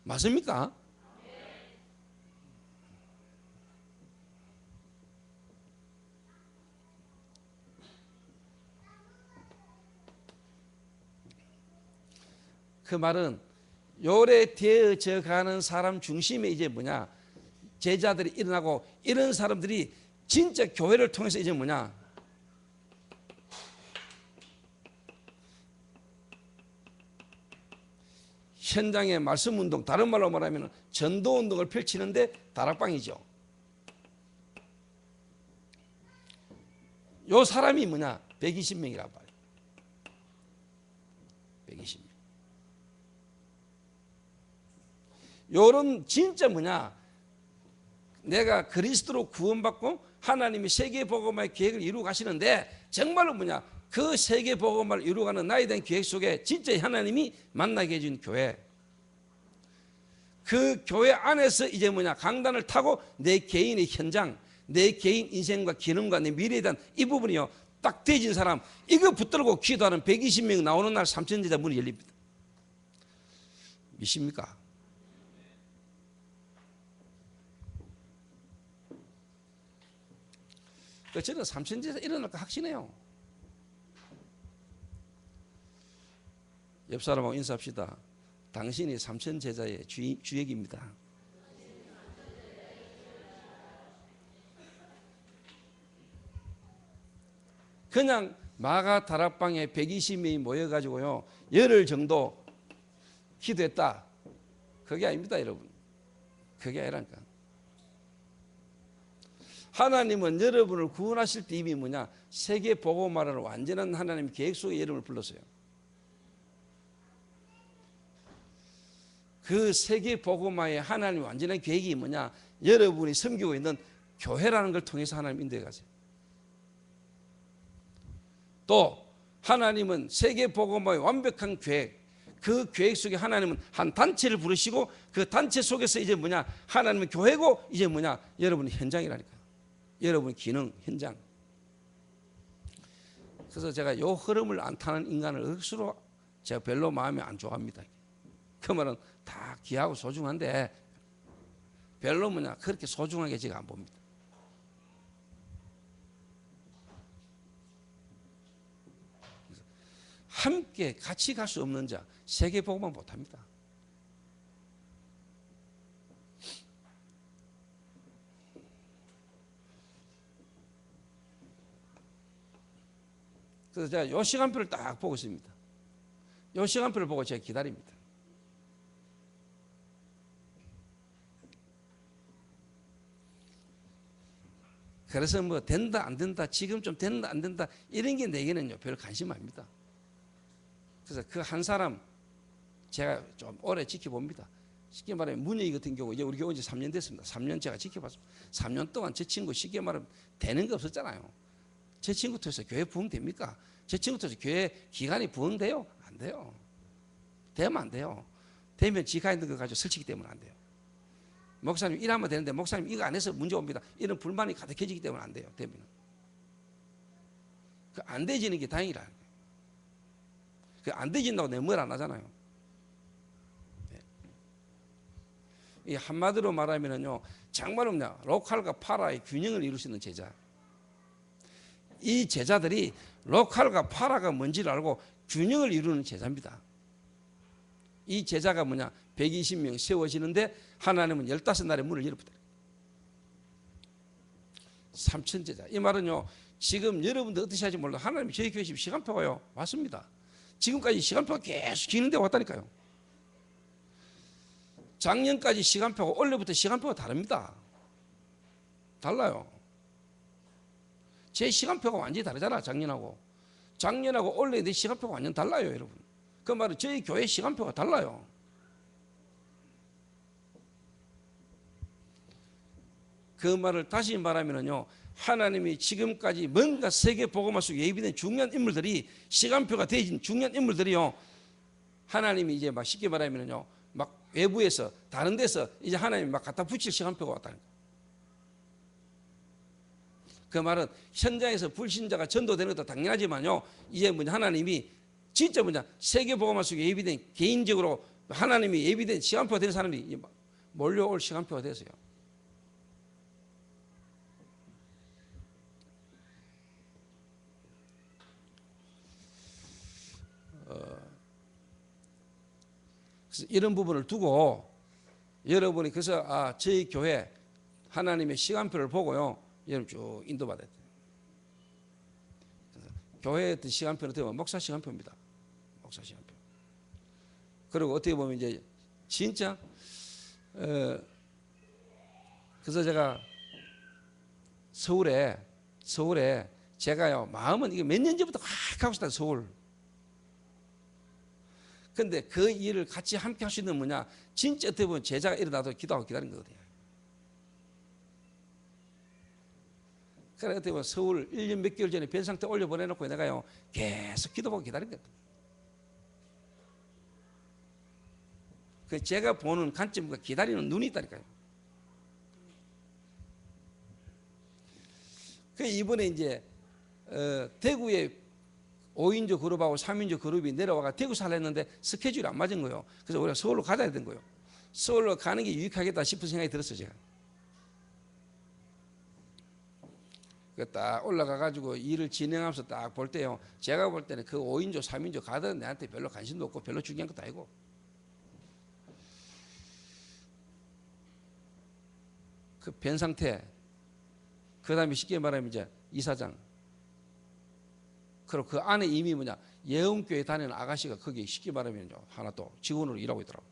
맞습니까? 그 말은 요래되어져 가는 사람 중심에 이제 뭐냐 제자들이 일어나고 이런 사람들이 진짜 교회를 통해서 이제 뭐냐 현장의 말씀 운동, 다른 말로 말하면 전도 운동을 펼치는데 다락방이죠. 요 사람이 뭐냐 120명이라고 봐요. 120명. 요런 진짜 뭐냐 내가 그리스도로 구원받고 하나님이 세계복음화의 계획을 이루어 가시는데 정말로 뭐냐 그 세계복음화를 이루어가는 나에 대한 계획 속에 진짜 하나님이 만나게 해준 교회, 그 교회 안에서 이제 뭐냐 강단을 타고 내 개인의 현장, 내 개인 인생과 기능과 내 미래에 대한 이 부분이요 딱 되어진 사람 이거 붙들고 기도하는 120명 나오는 날 삼천제자 문이 열립니다. 믿습니까? 저는 삼천제자 일어날까 확신해요. 옆 사람하고 인사합시다. 당신이 삼천제자의 주역입니다. 그냥 마가 다락방에 120명이 모여가지고요 열흘 정도 기도했다. 그게 아닙니다, 여러분. 그게 아니라니까. 하나님은 여러분을 구원하실 때 이미 뭐냐 세계 복음화를 완전한 하나님 계획 속에 여러분을 불렀어요. 그 세계 복음화의 하나님 완전한 계획이 뭐냐 여러분이 섬기고 있는 교회라는 걸 통해서 하나님 인도해 가세요. 또 하나님은 세계 복음화의 완벽한 계획, 그 계획 속에 하나님은 한 단체를 부르시고 그 단체 속에서 이제 뭐냐 하나님은 교회고 이제 뭐냐 여러분이 현장이라니까. 여러분 기능 현장. 그래서 제가 요 흐름을 안 타는 인간을 억수로 제가 별로 마음에 안 좋아합니다. 그 말은 다 귀하고 소중한데 별로 뭐냐 그렇게 소중하게 제가 안 봅니다. 함께 같이 갈 수 없는 자 세계 복음만 못합니다. 그래서 제가 이 시간표를 딱 보고 있습니다. 이 시간표를 보고 제가 기다립니다. 그래서 뭐 된다 안 된다 지금 좀 된다 안 된다 이런 게 내게는요 별 관심 아닙니다. 그래서 그 한 사람 제가 좀 오래 지켜봅니다. 쉽게 말하면 문희 같은 경우 이제 우리 교회 온 지 3년 됐습니다. 3년 제가 지켜봤습니다. 3년 동안 제 친구 쉽게 말하면 되는 게 없었잖아요. 제 친구 통해서 교회 부흥됩니까? 제 친구 통해서 교회 기간이 부흥돼요? 안 돼요. 되면 안 돼요. 되면 지가 있는 거 가지고 설치기 때문에 안 돼요. 목사님 일하면 되는데 목사님 이거 안 해서 문제 옵니다. 이런 불만이 가득해지기 때문에 안 돼요. 되면 그 안 되지는 게 다행이라. 그 안 되진다고 내 뭘 안 하잖아요. 이 한마디로 말하면요, 정말로 로컬과 파라의 균형을 이룰 수 있는 제자. 이 제자들이 로컬과 파라가 뭔지를 알고 균형을 이루는 제자입니다. 이 제자가 120명 세워지는데 하나님은 15날의 문을 열어보다. 3천 제자. 이 말은요, 지금 여러분들 어떻게 하는지 몰라도 하나님이 저희 교회 시간표가요 왔습니다. 지금까지 시간표가 계속 기는데 왔다니까요. 작년까지 시간표가 올해부터 시간표가 다릅니다. 달라요. 제 시간표가 완전히 다르잖아. 작년하고 올해 내 시간표가 완전 달라요, 여러분. 그 말은 저희 교회 시간표가 달라요. 그 말을 다시 말하면요, 하나님이 지금까지 뭔가 세계 복음화 속에 예비된 중요한 인물들이, 시간표가 되어진 중요한 인물들이요, 하나님이 이제 막 쉽게 말하면요, 막 외부에서 다른 데서 이제 하나님이 막 갖다 붙일 시간표가 왔다는 거예요. 그 말은 현장에서 불신자가 전도되는 것도 당연하지만요, 이제 뭐냐, 하나님이 진짜 뭐냐, 세계 복음화 속에 예비된, 개인적으로 하나님이 예비된 시간표가 된 사람이 몰려올 시간표가 됐어요. 그래서 이런 부분을 두고 여러분이, 그래서 저희 교회 하나님의 시간표를 보고요, 여러분 쭉 인도받아야 돼요. 교회의 어떤 시간표는 어떻게 보면 목사 시간표입니다. 목사 시간표. 그리고 어떻게 보면 이제 진짜 그래서 제가 서울에 제가요, 마음은 이게 몇 년 전부터 확 하고 싶다, 서울. 근데 그 일을 같이 함께 할 수 있는 뭐냐, 진짜 어떻게 보면 제자가 일어나도 기도하고 기다리는 거거든요. 그래 어떻게 보면 서울 1년 몇 개월 전에 변상태 올려보내놓고 내가요 계속 기도하고 기다린 거예요. 그 제가 보는 관점과 기다리는 눈이 있다니까요. 그 이번에 이제 대구에 5인조 그룹하고 3인조 그룹이 내려와가 대구 살았는데 스케줄이 안 맞은 거예요. 그래서 우리가 서울로 가야 된 거예요. 서울로 가는 게 유익하겠다 싶은 생각이 들었어요, 제가. 딱 올라가가지고 일을 진행하면서 딱 볼 때요, 제가 볼 때는 그 5인조, 3인조 가든 내한테 별로 관심도 없고 별로 중요한 것도 아니고, 그 변상태, 그 다음에 쉽게 말하면 이제 이사장, 그리고 그 안에 이미 뭐냐, 예언교회 다니는 아가씨가 거기 쉽게 말하면요, 하나 또 직원으로 일하고 있더라고.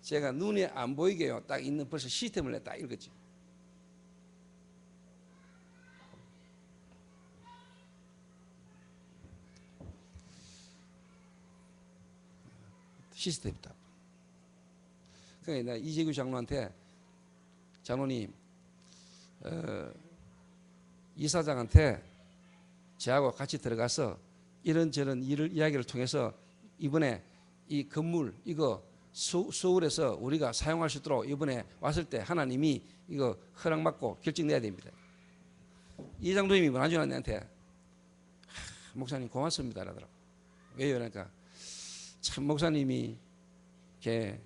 제가 눈에 안 보이게요, 딱 있는 벌써 시스템을 딱 읽었지. 시스템이다. 그러니까 내가 이재규 장로한테, 장로님, 이사장한테 저하고 같이 들어가서 이런저런 이야기를 통해서 이번에 이 건물 이거 서울에서 우리가 사용할 수 있도록 이번에 왔을 때 하나님이 이거 허락받고 결정내야 됩니다. 이 장로님이 나중에 나한테 목사님 고맙습니다 라더라고. 왜요? 그러니까 참 목사님이 이렇게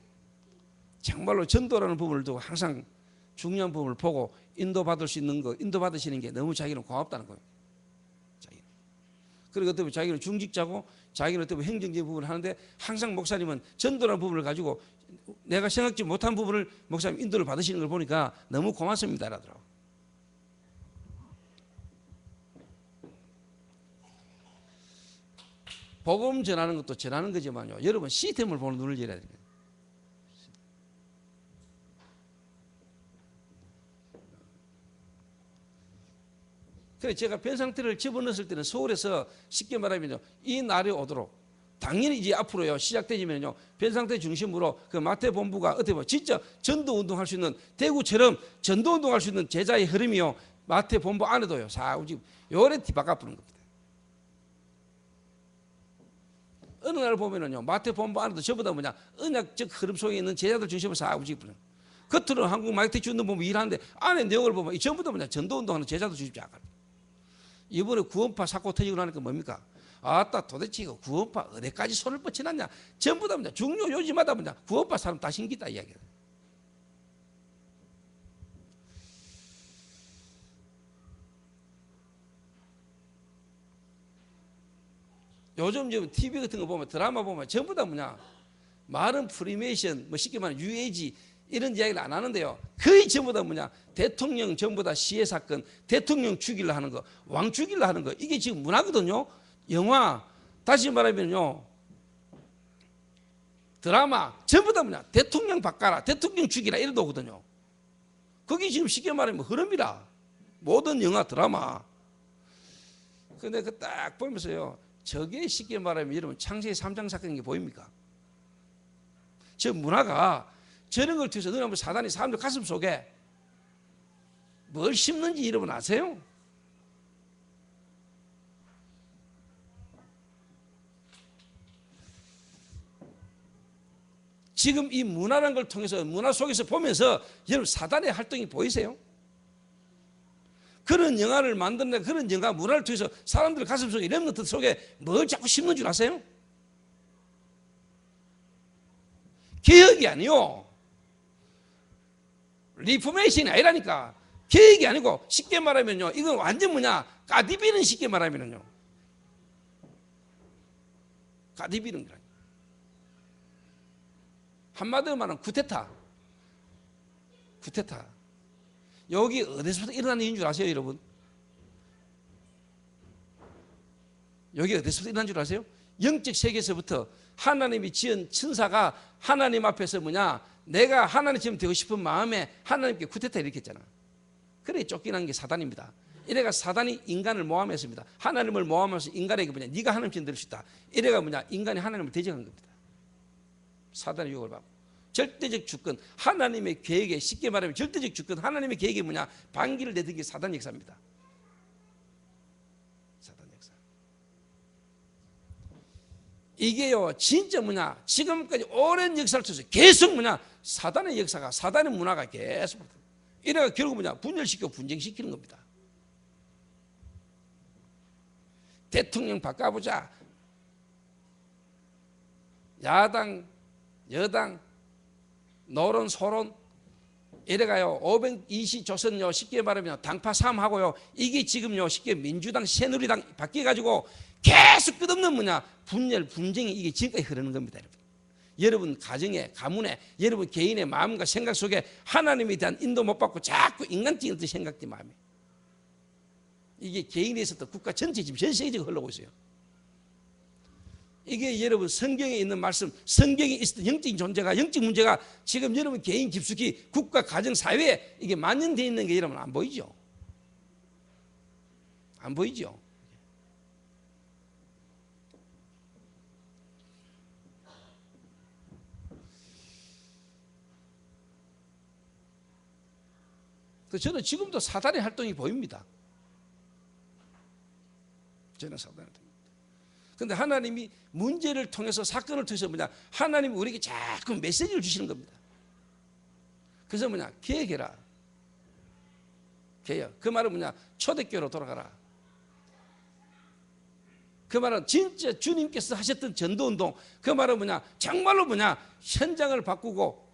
정말로 전도라는 부분을 두고 항상 중요한 부분을 보고 인도받을 수 있는 거, 인도받으시는 게 너무 자기는 고맙다는 거예요. 자기는. 그리고 어떻게 보면 자기는 중직자고 자기는 어떻게 보면 행정적인 부분을 하는데 항상 목사님은 전도라는 부분을 가지고 내가 생각지 못한 부분을 목사님 인도를 받으시는 걸 보니까 너무 고맙습니다 라더라고. 복음 전하는 것도 전하는 거지만요, 여러분 시스템을 보는 눈을 열어야 됩니다. 그래서 제가 변상태를 집어넣었을 때는 서울에서 쉽게 말하면요, 이 날이 오도록 당연히 이제 앞으로요 시작되지면요 변상태 중심으로 그 마태 본부가 어떻게 보면 진짜 전도 운동할 수 있는, 대구처럼 전도 운동할 수 있는 제자의 흐름이요 마태 본부 안에도요 사우지 요래 뒤바꿔 부는 겁니다. 어느 날 보면은요 마태 본부 안에도 전부 다 뭐냐 언약적 흐름 속에 있는 제자들 중심으로 사우지 부는. 겉으로 한국 마이트 주는 보면 일하는데 안에 내용을 보면 전부 다 뭐냐 전도 운동하는 제자들 중심이 약간. 이번에 구원파 사고 터지고 나니까 뭡니까? 아따 도대체 이거 구원파 어디까지 손을 뻗쳐놨냐? 전부 다 뭐냐 중요 요지마다 뭐냐 구원파 사람 다 신기다 이야기야. 요즘 TV 같은 거 보면 드라마 보면 전부 다 뭐냐 말은 프리메이션 뭐 쉽게 말하면 UAG 이런 이야기를 안 하는데요. 거의 전부 다 뭐냐 대통령 전부 다 시해 사건, 대통령 죽이려 하는 거, 왕 죽이려 하는 거 이게 지금 문화거든요. 영화 다시 말하면요 드라마 전부 다 뭐냐 대통령 바꿔라, 대통령 죽이라 이런 거거든요. 그게 지금 쉽게 말하면 흐름이라 모든 영화 드라마. 근데 그 딱 보면서요 저게 쉽게 말하면 여러분 창세기 3장 사건인 게 보입니까? 저 문화가 저런 걸 통해서 너는 사단이 사람들 가슴 속에 뭘 심는지 여러분 아세요? 지금 이 문화라는 걸 통해서 문화 속에서 보면서 여러분 사단의 활동이 보이세요? 그런 영화를 만드는 그런 영화 문화를 통해서 사람들 가슴 속에 렘넌트 속에 뭘 자꾸 심는 줄 아세요? 개혁이 아니요. 리포메이션이 아니라니까. 개혁이 아니고 쉽게 말하면요. 이건 완전 뭐냐? 까디비는 쉽게 말하면요. 까디비는 거라. 한마디로 말하면 쿠데타. 쿠데타. 여기 어디서부터 일어나는 일인 줄 아세요, 여러분? 여기 어디서부터 일어난 줄 아세요? 영적 세계에서부터 하나님이 지은 천사가 하나님 앞에서 뭐냐? 내가 하나님처럼 되고 싶은 마음에 하나님께 쿠데타 일으켰잖아. 그래 쫓겨난 게 사단입니다. 이래가 사단이 인간을 모함했습니다. 하나님을 모함해서 인간에게 뭐냐? 네가 하나님처럼 될 수 있다. 이래가 뭐냐? 인간이 하나님을 대적한 겁니다. 사단의 유혹을 받고. 절대적 주권, 하나님의 계획에 쉽게 말하면 절대적 주권, 하나님의 계획이 뭐냐? 반기를 내던 게 사단 역사입니다. 사단 역사. 이게요, 진짜 뭐냐? 지금까지 오랜 역사를 통해서 계속 뭐냐? 사단의 역사가, 사단의 문화가 계속. 이래가 결국 뭐냐? 분열시키고 분쟁시키는 겁니다. 대통령 바꿔보자. 야당, 여당, 노론, 소론, 이래가요, 520 조선요, 쉽게 말하면 당파 3하고요, 이게 지금요, 쉽게 민주당, 새누리당 바뀌어가지고 계속 끝없는 뭐냐, 분열, 분쟁이 이게 지금까지 흐르는 겁니다, 여러분. 여러분 가정에, 가문에, 여러분 개인의 마음과 생각 속에 하나님에 대한 인도 못 받고 자꾸 인간적인 어떤 생각들 마음에. 이게 개인에서도 국가 전체 지금 전 세계적으로 흘러오고 있어요. 이게 여러분 성경에 있는 말씀, 성경에 있었던 영적인 존재가, 영적 문제가 지금 여러분 개인 깊숙이 국가, 가정, 사회에 이게 만연되어 있는 게 여러분 안 보이죠? 안 보이죠? 그래서 저는 지금도 사단의 활동이 보입니다. 저는 사단의 활동. 그런데 하나님이 문제를 통해서 사건을 통해서 뭐냐 하나님이 우리에게 자꾸 메시지를 주시는 겁니다. 그래서 뭐냐 개혁해라. 개혁. 그 말은 뭐냐 초대교회로 돌아가라. 그 말은 진짜 주님께서 하셨던 전도운동. 그 말은 뭐냐 정말로 뭐냐 현장을 바꾸고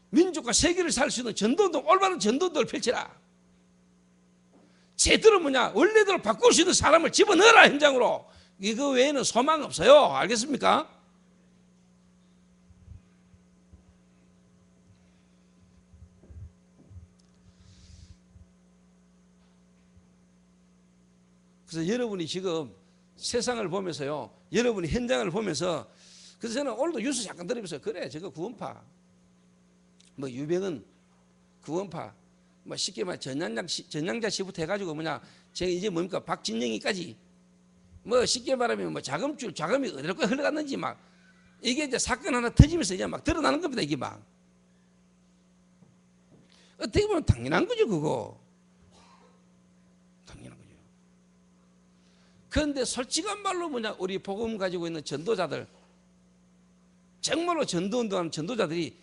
민족과 세계를 살 수 있는 전도운동, 올바른 전도운동을 펼쳐라. 제대로 뭐냐 원래대로 바꿀 수 있는 사람을 집어넣어라 현장으로. 이거 외에는 소망 없어요. 알겠습니까? 그래서 여러분이 지금 세상을 보면서요, 여러분이 현장을 보면서, 그래서 저는 오늘도 뉴스 잠깐 들으면서 그래 저거 구원파, 뭐 유병은 구원파, 뭐 쉽게 말해 전향자 씨부터 해가지고 뭐냐 제가 이제 뭡니까 박진영이까지. 뭐 쉽게 말하면 뭐 자금이 어디로 흘러갔는지 막 이게 이제 사건 하나 터지면서 이제 막 드러나는 겁니다. 이게 막 어떻게 보면 당연한 거죠. 그거 당연한 거죠. 그런데 솔직한 말로 뭐냐 우리 복음 가지고 있는 전도자들, 정말로 전도운동하는 전도자들이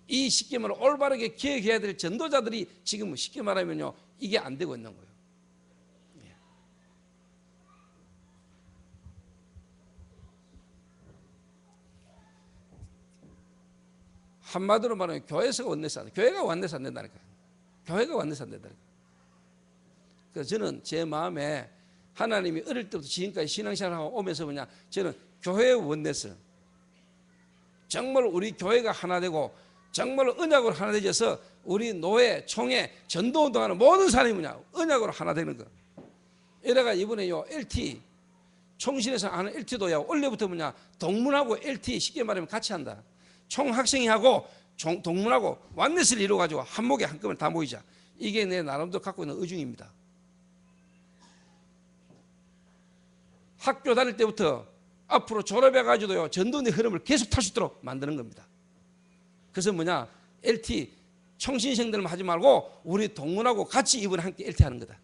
이 쉽게 말하면 올바르게 기억해야 될 전도자들이 지금 쉽게 말하면요 이게 안 되고 있는 거예요. 한마디로 말하면 교회에서 원내서 안 돼. 교회가 원내서 안 된다니까. 교회가 원내서 안 된다니까. 그래서 저는 제 마음에 하나님이 어릴 때부터 지금까지 신앙생활하고 오면서 뭐냐 저는 교회 원내서 정말 우리 교회가 하나 되고 정말로 언약으로 하나 되어서 우리 노예, 총회, 전도운동하는 모든 사람이 뭐냐 언약으로 하나 되는 거. 이래가 이번에요 LT 총신에서 하는 LT도요 원래부터 뭐냐 동문하고 LT 쉽게 말하면 같이 한다. 총학생이 하고 동문하고 완넷을 이루어가지고 한목에 한꺼번에 다 모이자. 이게 내 나름대로 갖고 있는 의중입니다. 학교 다닐 때부터 앞으로 졸업해가지고요 전도의 흐름을 계속 탈 수 있도록 만드는 겁니다. 그래서 뭐냐 LT 총신생들만 하지 말고 우리 동문하고 같이 이번에 함께 LT 하는 거다.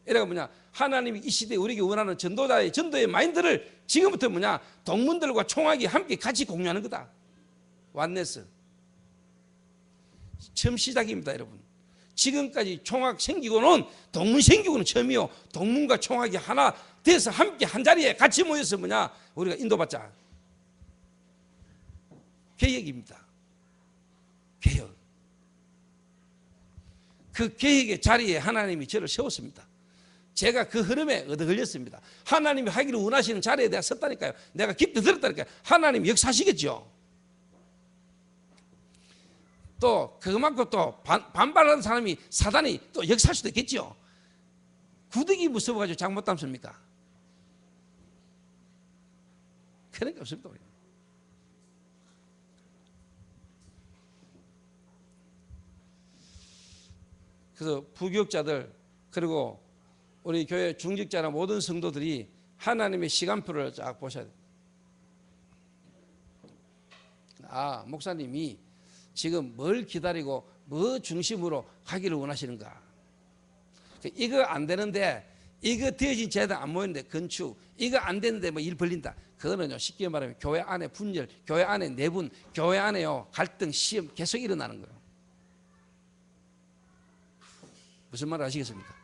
이래가 뭐냐, 하나님이 이 시대에 우리에게 원하는 전도자의 전도의 마인드를 지금부터 뭐냐, 동문들과 총학이 함께 같이 공유하는 거다. 완네스. 처음 시작입니다, 여러분. 지금까지 총학 생기고는 동문 생기고는 처음이요. 동문과 총학이 하나 돼서 함께 한 자리에 같이 모여서 뭐냐, 우리가 인도받자. 계획입니다. 계획. 그 계획의 자리에 하나님이 저를 세웠습니다. 제가 그 흐름에 얻어 걸렸습니다. 하나님이 하기를 원하시는 자리에 내가 섰다니까요. 내가 깊이 들었다니까요. 하나님 역사하시겠죠. 또 그만큼 또 반발하는 사람이 사단이 또 역사할 수도 있겠죠. 구더기 무서워가지고 장 못 담습니까? 그런 게 없습니다. 그래서 부교육자들 그리고 우리 교회 중직자나 모든 성도들이 하나님의 시간표를 쫙 보셔야 돼요. 아, 목사님이 지금 뭘 기다리고 뭐 중심으로 가기를 원하시는가. 이거 안 되는데, 이거 되어진 재단 안 모이는데 건축, 이거 안 되는데 뭐 일 벌린다. 그거는요, 쉽게 말하면 교회 안에 분열, 교회 안에 내분, 교회 안에요 갈등, 시험 계속 일어나는 거예요. 무슨 말 아시겠습니까?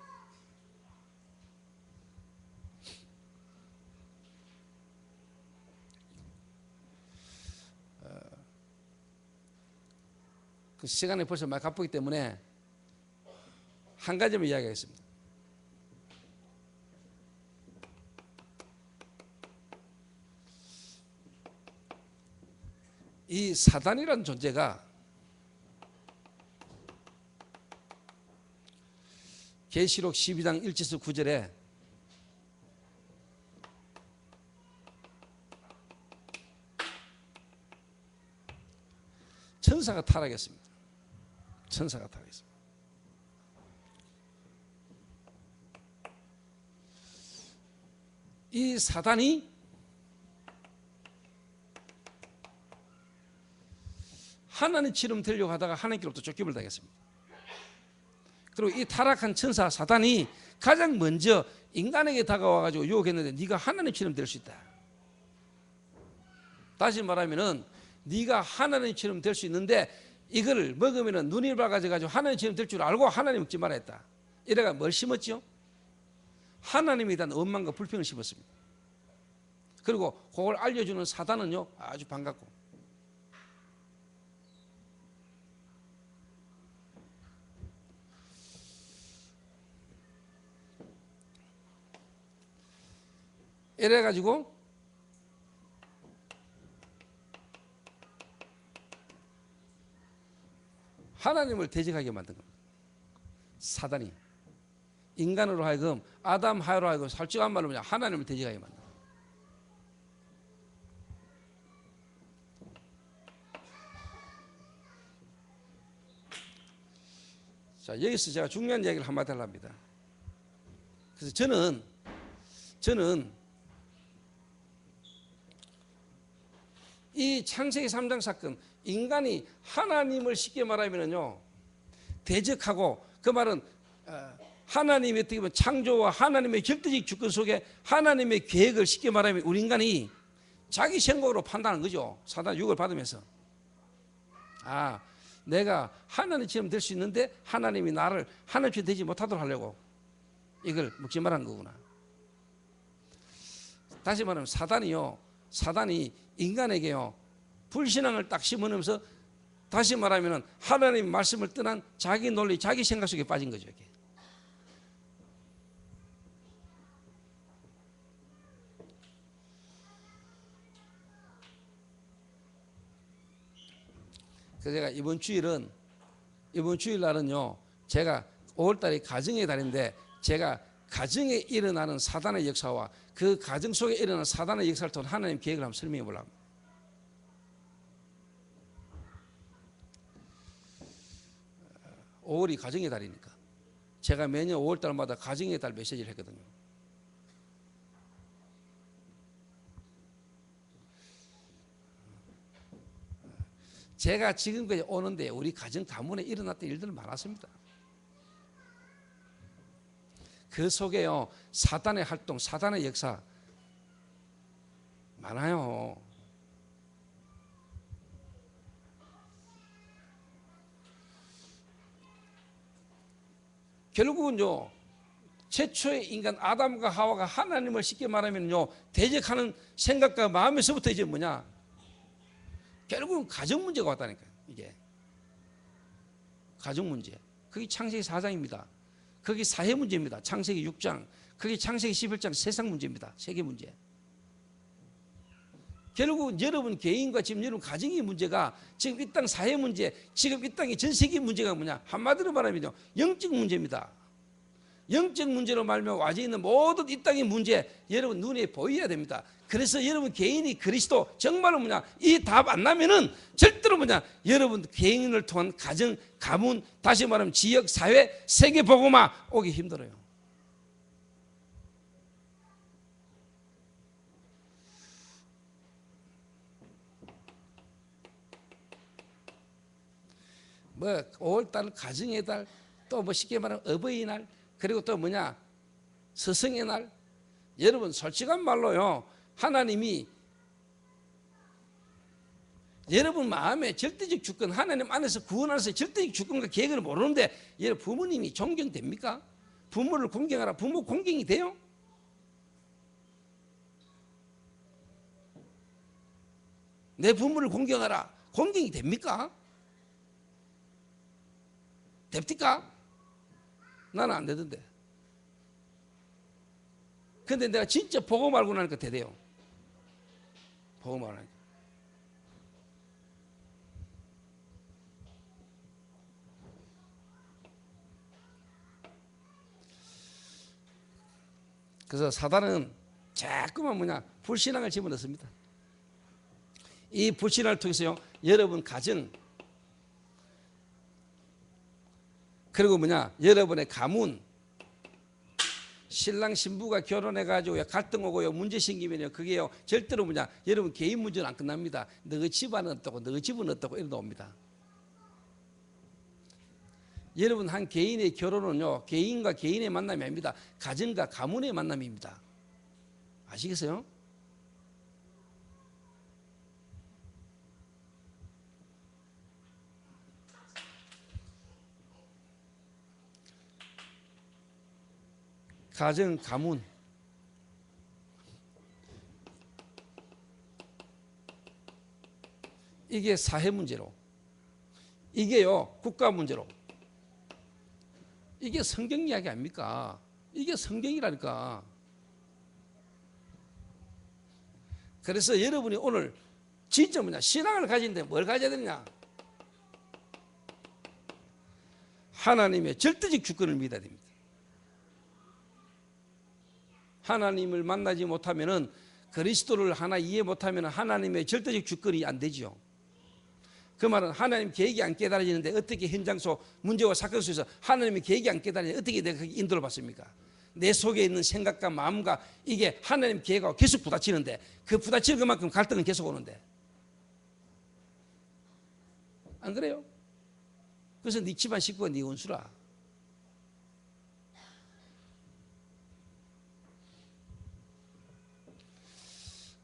그 시간이 벌써 많이 가쁘기 때문에 한 가지만 이야기하겠습니다. 이 사단이라는 존재가 계시록 12장 1절에서 9절에 천사가 타락했습니다. 천사가 타락했습니다. 이 사단이 하나님처럼 되려고 하다가 하나님께로부터 쫓김을 당했습니다. 그리고 이 타락한 천사 사단이 가장 먼저 인간에게 다가와가지고 유혹했는데 네가 하나님처럼 될 수 있다. 다시 말하면은 네가 하나님처럼 될 수 있는데 이걸 먹으면 눈이 밝아져가지고 하나님처럼 될 줄 알고 하나님 먹지 말아야 했다. 이래가 뭘 심었죠? 하나님에 대한 원망과 불평을 심었습니다. 그리고 그걸 알려주는 사단은요 아주 반갑고, 이래가지고 하나님을 대적하게 만든 겁니다. 사단이 인간으로 하여금 아담 하와로 하여금 솔직한 말로 그냥 하나님을 대적하게 만든 겁니다. 자, 여기서 제가 중요한 이야기를 한마디 하려합니다. 그래서 저는 이 창세기 3장 사건, 인간이 하나님을 쉽게 말하면요 대적하고, 그 말은 하나님의 어떻게 보면 창조와 하나님의 절대적 주권 속에 하나님의 계획을 쉽게 말하면 우리 인간이 자기 생각으로 판단하는 거죠. 사단 유혹을 받으면서 아, 내가 하나님처럼 될 수 있는데 하나님이 나를 하나님처럼 되지 못하도록 하려고 이걸 먹지 말한 거구나. 다시 말하면 사단이 인간에게요 불신앙을 딱 심어놓으면서 다시 말하면 하나님 말씀을 떠난 자기 논리, 자기 생각 속에 빠진 거죠. 이게. 그래서 제가 이번 주일날은요 제가 5월달이 가정의 달인데 제가 가정에 일어나는 사단의 역사와 그 가정 속에 일어나는 사단의 역사를 통해 하나님 계획을 한번 설명해 보려고 합니다. 5월이 가정의 달이니까 제가 매년 5월달마다 가정의 달 메시지를 했거든요. 제가 지금까지 오는데 우리 가정 가문에 일어났던 일들은 많았습니다. 그 속에요, 사단의 활동, 사단의 역사 많아요. 결국은요, 최초의 인간 아담과 하와가 하나님을 쉽게 말하면요, 대적하는 생각과 마음에서부터 이제 뭐냐, 결국은 가정 문제가 왔다니까요. 이게 가정 문제. 그게 창세기 4장입니다. 그게 사회 문제입니다. 창세기 6장. 그게 창세기 11장 세상 문제입니다. 세계 문제. 결국은 여러분 개인과 지금 여러분 가정의 문제가 지금 이 땅 사회 문제, 지금 이 땅의 전 세계 문제가 뭐냐, 한마디로 말하면요, 영적 문제입니다. 영적 문제로 말하면 와져 있는 모든 이 땅의 문제 여러분 눈에 보여야 됩니다. 그래서 여러분 개인이 그리스도 정말로 뭐냐, 이 답 안 나면은 절대로 뭐냐, 여러분 개인을 통한 가정, 가문, 다시 말하면 지역, 사회, 세계 복음화 오기 힘들어요. 뭐 5월달 가정의 달, 또 뭐 쉽게 말하면 어버이날, 그리고 또 뭐냐, 스승의 날. 여러분 솔직한 말로요, 하나님이 여러분 마음에 절대적 주권, 하나님 안에서 구원하셔서 절대적 주권과 계획을 모르는데 여러분 부모님이 존경됩니까? 부모를 공경하라. 부모 공경이 돼요? 내 부모를 공경하라. 공경이 됩니까? 됩니까? 나는 안 되던데. 근데 내가 진짜 보고 말고 나니까 되대요. 보고 말고 나니까. 그래서 사단은 자꾸만 뭐냐, 불신앙을 집어넣습니다. 이 불신앙을 통해서요, 여러분 가정, 그리고 뭐냐, 여러분의 가문, 신랑 신부가 결혼해가지고 갈등 오고요, 문제 생기면요, 그게요 절대로 뭐냐, 여러분 개인 문제는 안 끝납니다. 너 집안은 어떻고 너 집은 어떻고 이러다 옵니다. 여러분 한 개인의 결혼은요, 개인과 개인의 만남이 아닙니다. 가정과 가문의 만남입니다. 아시겠어요? 가정, 가문. 이게 사회 문제로, 이게요 국가 문제로, 이게 성경 이야기 아닙니까? 이게 성경이라니까. 그래서 여러분이 오늘 진짜 뭐냐, 신앙을 가지는데 뭘 가져야 되느냐, 하나님의 절대적 주권을 믿어야 됩니다. 하나님을 만나지 못하면은, 그리스도를 하나 이해 못하면은 하나님의 절대적 주권이 안 되지요. 그 말은 하나님 계획이 안 깨달아지는데 어떻게 현장소 문제와 사건 속에서 하나님의 계획이 안 깨달아지는데 어떻게 내가 인도를 받습니까? 내 속에 있는 생각과 마음과 이게 하나님 계획하고 계속 부딪히는데, 그 부딪히는 것만큼 갈등은 계속 오는데, 안 그래요? 그래서 네 집안 식구가 네 원수라.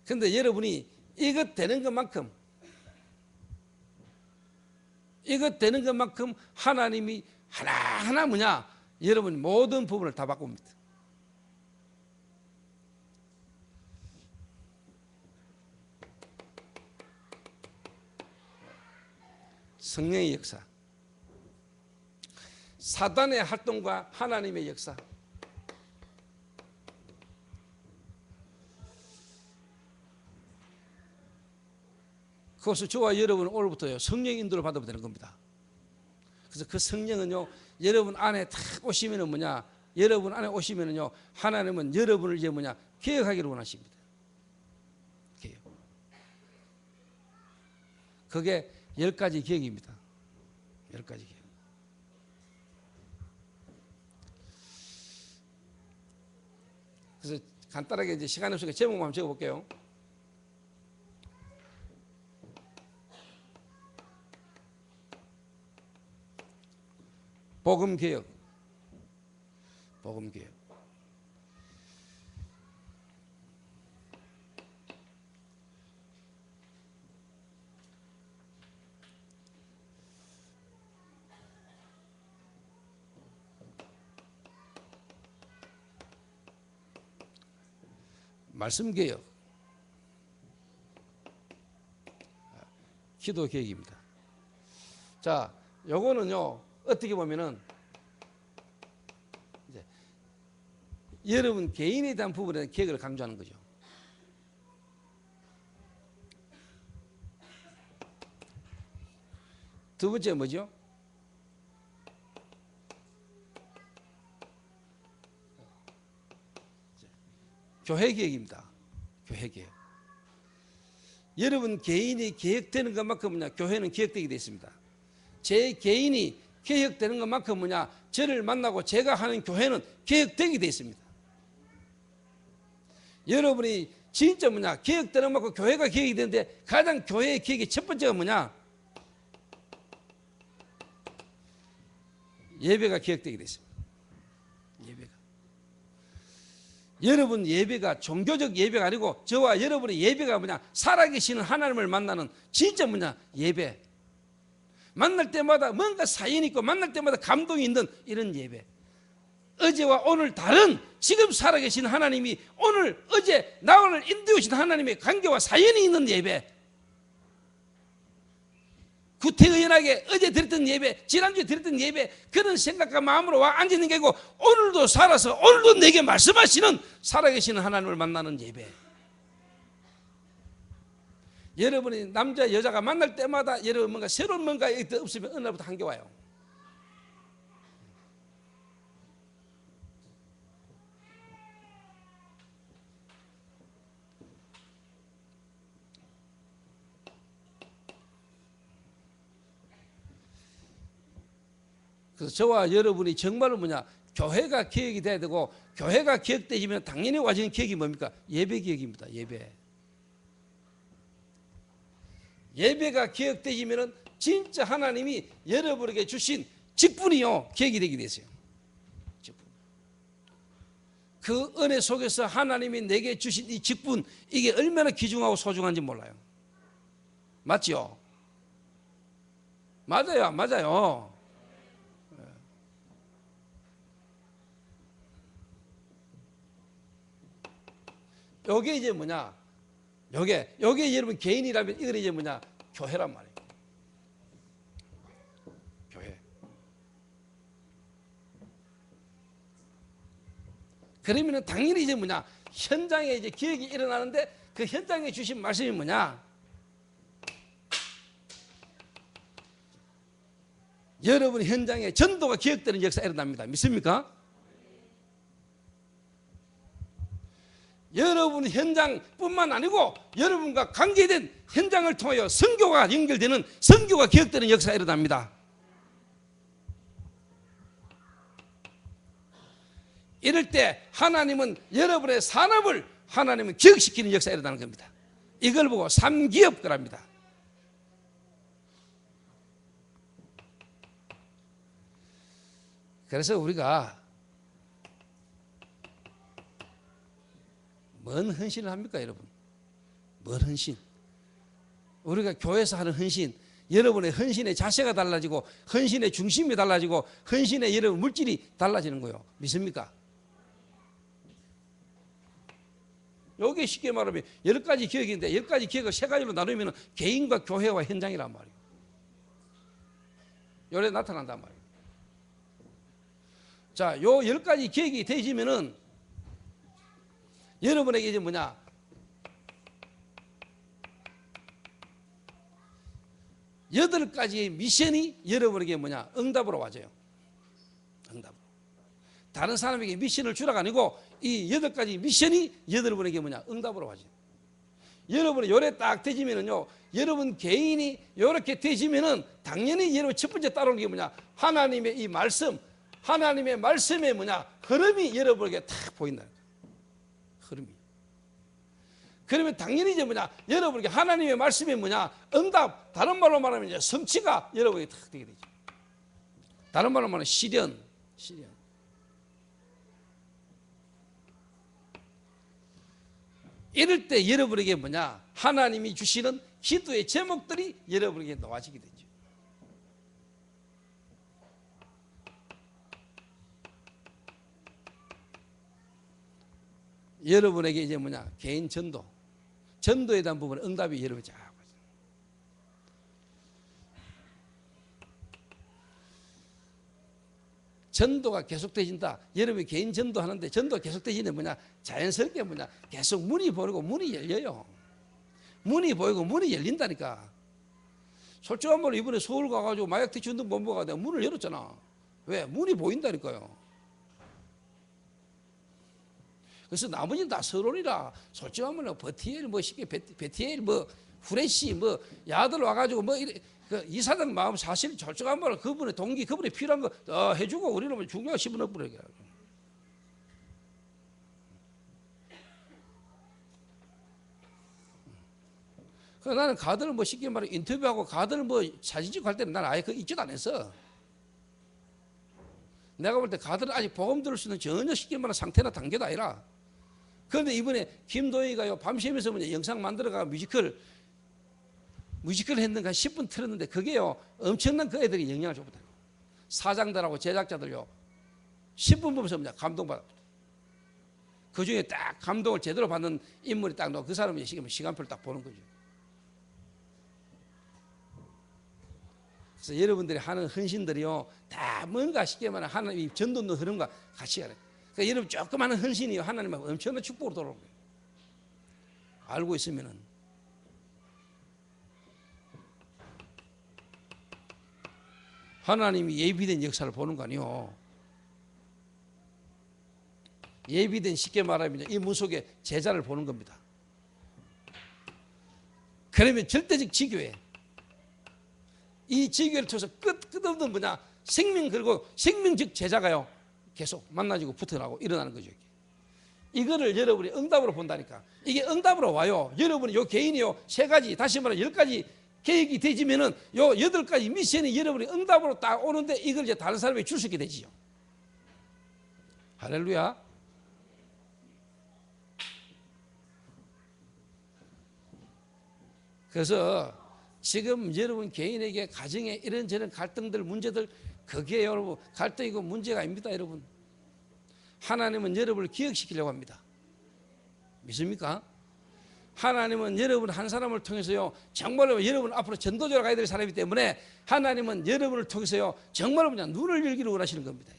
근데 여러분이 이것 되는 것만큼 하나님이 하나하나 뭐냐, 여러분 모든 부분을 다 바꿉니다. 성령의 역사, 사단의 활동과 하나님의 역사. 그것을 저와 여러분은 오늘부터요 성령 인도를 받으면 되는 겁니다. 그래서 그 성령은요 여러분 안에 딱 오시면은 뭐냐, 여러분 안에 오시면은요 하나님은 여러분을 이제 뭐냐 개혁하기를 원하십니다. 개혁. 그게 10가지 개혁입니다. 10가지 개혁. 그래서 간단하게 이제 시간이 없으니까 제목만 한번 적어볼게요. 복음개혁. 복음개혁. 말씀개혁. 기도개혁입니다. 자, 요거는요 어떻게 보면은 이제 여러분 개인에 대한 부분에 개혁을 강조하는 거죠. 두 번째 뭐죠? 교회개혁입니다. 교회개혁. 여러분 개인이 개혁되는 것만큼 뭐냐? 교회는 개혁되게 되어 있습니다. 제 개인이 개혁되는 것만큼 뭐냐? 저를 만나고 제가 하는 교회는 개혁되게 되어 있습니다. 여러분이 진짜 뭐냐? 개혁되는 것만큼 교회가 개혁이 되는데 가장 교회의 개혁의 첫 번째가 뭐냐? 예배가 개혁되게 되어 있습니다. 예배가. 여러분 예배가 종교적 예배가 아니고 저와 여러분의 예배가 뭐냐? 살아계시는 하나님을 만나는 진짜 뭐냐? 예배. 만날 때마다 뭔가 사연이 있고 만날 때마다 감동이 있는 이런 예배. 어제와 오늘 다른 지금 살아계신 하나님이 오늘 어제 나를 인도해 주신 하나님의 관계와 사연이 있는 예배. 구태의연하게 어제 드렸던 예배, 지난주에 드렸던 예배, 그런 생각과 마음으로 와 앉는 게 아니고 오늘도 살아서 오늘도 내게 말씀하시는 살아계시는 하나님을 만나는 예배. 여러분이 남자 여자가 만날 때마다 여러분 뭔가 새로운 뭔가 없으면 어느 날부터 한게 와요. 그래서 저와 여러분이 정말로 뭐냐? 교회가 개혁이 돼야 되고, 교회가 개혁되시면 당연히 와지는 개혁이 뭡니까? 예배 개혁입니다. 예배. 예배가 개혁되시면 진짜 하나님이 여러분에게 주신 직분이요 개혁이 되게 되세요. 직분. 그 은혜 속에서 하나님이 내게 주신 이 직분, 이게 얼마나 귀중하고 소중한지 몰라요. 맞죠? 맞아요, 맞아요. 요게 이제 뭐냐? 요게 여러분 개인이라면 이거 이제 뭐냐? 교회란 말이에요. 교회. 그러면은 당연히 이제 뭐냐? 현장에 이제 기억이 일어나는데 그 현장에 주신 말씀이 뭐냐? 여러분 현장에 전도가 기억되는 역사가 일어납니다. 믿습니까? 여러분 현장뿐만 아니고 여러분과 관계된 현장을 통하여 선교가 연결되는 선교가 기억되는 역사가 일어납니다. 이럴 때 하나님은 여러분의 산업을 하나님은 기억시키는 역사가 일어나는 겁니다. 이걸 보고 삼기업거랍니다. 그래서 우리가 뭔 헌신을 합니까, 여러분? 뭔 헌신? 우리가 교회에서 하는 헌신, 여러분의 헌신의 자세가 달라지고 헌신의 중심이 달라지고 헌신의 여러분 물질이 달라지는 거예요. 믿습니까? 여기 쉽게 말하면 10가지 기억인데 10가지 기억을 3가지로 나누면 개인과 교회와 현장이란 말이에요. 요래 나타난단 말이에요. 자, 요 10가지 기억이 되시면은 여러분에게 이제 뭐냐? 여덟 가지의 미션이 여러분에게 뭐냐? 응답으로 와줘요. 응답으로. 다른 사람에게 미션을 주라가 아니고 이 8가지 미션이 여러분에게 뭐냐? 응답으로 와줘요. 여러분이 요래 딱 되지면은요, 여러분 개인이 요렇게 되지면은 당연히 여러분 첫 번째 따라오는 게 뭐냐? 하나님의 이 말씀, 하나님의 말씀의 뭐냐? 흐름이 여러분에게 탁 보인다. 흐름이. 그러면 당연히 이제 뭐냐? 여러분에게 하나님의 말씀이 뭐냐? 응답, 다른 말로 말하면 이제 성취가 여러분에게 탁 되게 되죠. 다른 말로 말하면 시련. 이럴 때 여러분에게 뭐냐? 하나님이 주시는 기도의 제목들이 여러분에게 놓아지게 되죠. 여러분에게 이제 뭐냐? 개인 전도에 대한 부분은 응답이 여러분이 잘 하고 있어요. 전도가 계속되진다. 여러분이 개인 전도하는데 전도가 계속되지는 뭐냐? 자연스럽게 뭐냐? 계속 문이 보이고 문이 열려요. 문이 보이고 문이 열린다니까. 솔직한 말로 이번에 서울 가가지고 마약 퇴치 운동 본부가 내가 문을 열었잖아. 왜? 문이 보인다니까요. 그래서 나머지는 다 서론이라 솔직한 말로 버티엘 뭐 쉽게 베티엘 뭐 후레쉬 뭐 야들 와가지고 뭐 이래 그 이사장 마음 사실 솔직한 말로 그분의 동기 그분이 필요한 거 해주고 우리는 뭐 중요한 집어넣어버리게. 그래서 나는 가드를 뭐 쉽게 말해 인터뷰하고 가드를 뭐 사진 찍고 할 때는 나는 아예 그 있지도 안 했어. 내가 볼 때 가드는 아직 보험 들을 수 있는 전혀 쉽게 말하는 상태나 단계도 아니라. 그런데 이번에 김도희가요 밤샘에서 뭐냐 영상 만들어가 뮤지컬 했는가 10분 틀었는데 그게요 엄청난 그 애들이 영향을 줬다. 사장들하고 제작자들요 10분 보면서 뭐냐 감동받았다. 그 중에 딱 감동을 제대로 받는 인물이 딱 나오고 그 사람이 시간표를 딱 보는 거죠. 그래서 여러분들이 하는 헌신들이요 다 뭔가 쉽게 말하면 하나님 전도는 흐름과 같이 가요. 그러니까 여러분 조금 하는 헌신이요 하나님하고 엄청난 축복으로 돌아오는 거예요. 알고 있으면은 하나님이 예비된 역사를 보는 거 아니요. 예비된 쉽게 말하면 이 문 속에 제자를 보는 겁니다. 그러면 절대적 지교에 이 지교를 통해서 끝없는 뭐냐 생명 그리고 생명적 제자가요 계속 만나지고 붙어나고 일어나는 거죠. 이거를 여러분이 응답으로 본다니까. 이게 응답으로 와요. 여러분이 요 개인이요 3가지 다시 말해 10가지 계획이 되지면은 요 8가지 미션이 여러분이 응답으로 딱 오는데 이걸 이제 다른 사람에게 줄 수 있게 되지요. 할렐루야. 그래서 지금 여러분 개인에게 가정에 이런저런 갈등들 문제들 그게 여러분 갈등이고 문제가 아닙니다. 여러분 하나님은 여러분을 기억시키려고 합니다. 믿습니까? 하나님은 여러분 한 사람을 통해서요 정말로 여러분 앞으로 전도자로 가야 될 사람이기 때문에 하나님은 여러분을 통해서요 정말로 그냥 눈을 열기를 원하시는 겁니다.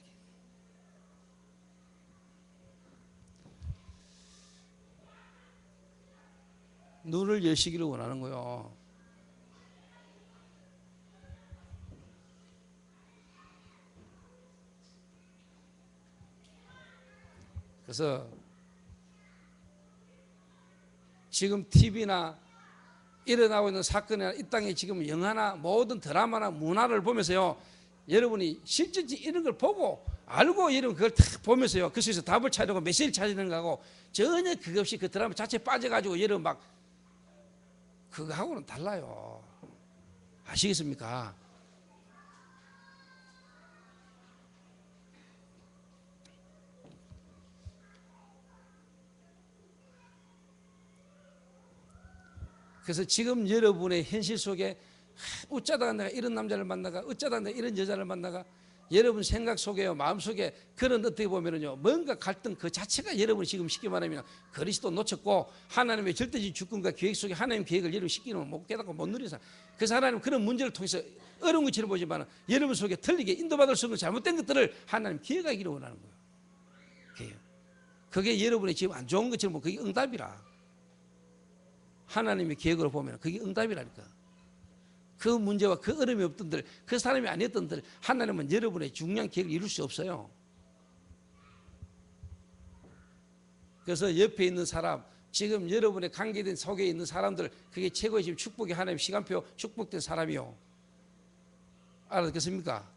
눈을 여시기를 원하는 거요. 그래서 지금 TV나 일어나고 있는 사건이나 이 땅에 지금 영화나 모든 드라마나 문화를 보면서요 여러분이 실제지 이런 걸 보고 알고 여러분 그걸 딱 보면서요 그 속에서 답을 찾으려고 메시지를 찾는 거하고 전혀 그것 없이 그 드라마 자체에 빠져가지고 여러분 막 그거하고는 달라요. 아시겠습니까? 그래서 지금 여러분의 현실 속에 어쩌다가 내가 이런 남자를 만나가 어쩌다가 내가 이런 여자를 만나가 여러분 생각 속에요 마음 속에 그런 어떻게 보면은요 뭔가 갈등 그 자체가 여러분 지금 쉽게 말하면 그리스도 놓쳤고 하나님의 절대적 주권과 계획 속에 하나님 계획을 여러분 쉽게는 못 깨닫고 못 누리는 사람. 그래서 하나님 그런 문제를 통해서 어려운 것처럼 보지만 여러분 속에 틀리게 인도받을 수 없는 잘못된 것들을 하나님 기억하기를 원하는 거예요. 그게 여러분이 지금 안 좋은 것처럼 그게 응답이라. 하나님의 계획으로 보면 그게 응답이라니까. 그 문제와 그 어려움이 없던들 그 사람이 아니었던들 하나님은 여러분의 중요한 계획을 이룰 수 없어요. 그래서 옆에 있는 사람 지금 여러분의 관계된 속에 있는 사람들 그게 최고의 지금 축복이 하나님 시간표 축복된 사람이요. 알았겠습니까?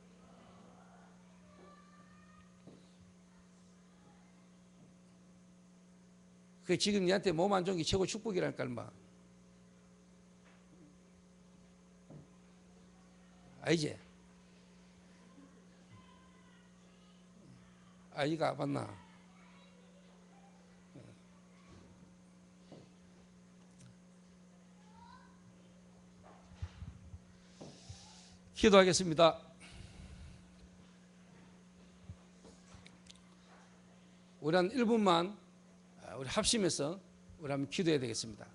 그 지금 니한테 몸 안 좋은 게 최고 축복이라니까 얼마. 알지? 아이가 맞나? 기도하겠습니다. 우리 한 1분만 우리 합심해서 우리 한번 기도해야 되겠습니다.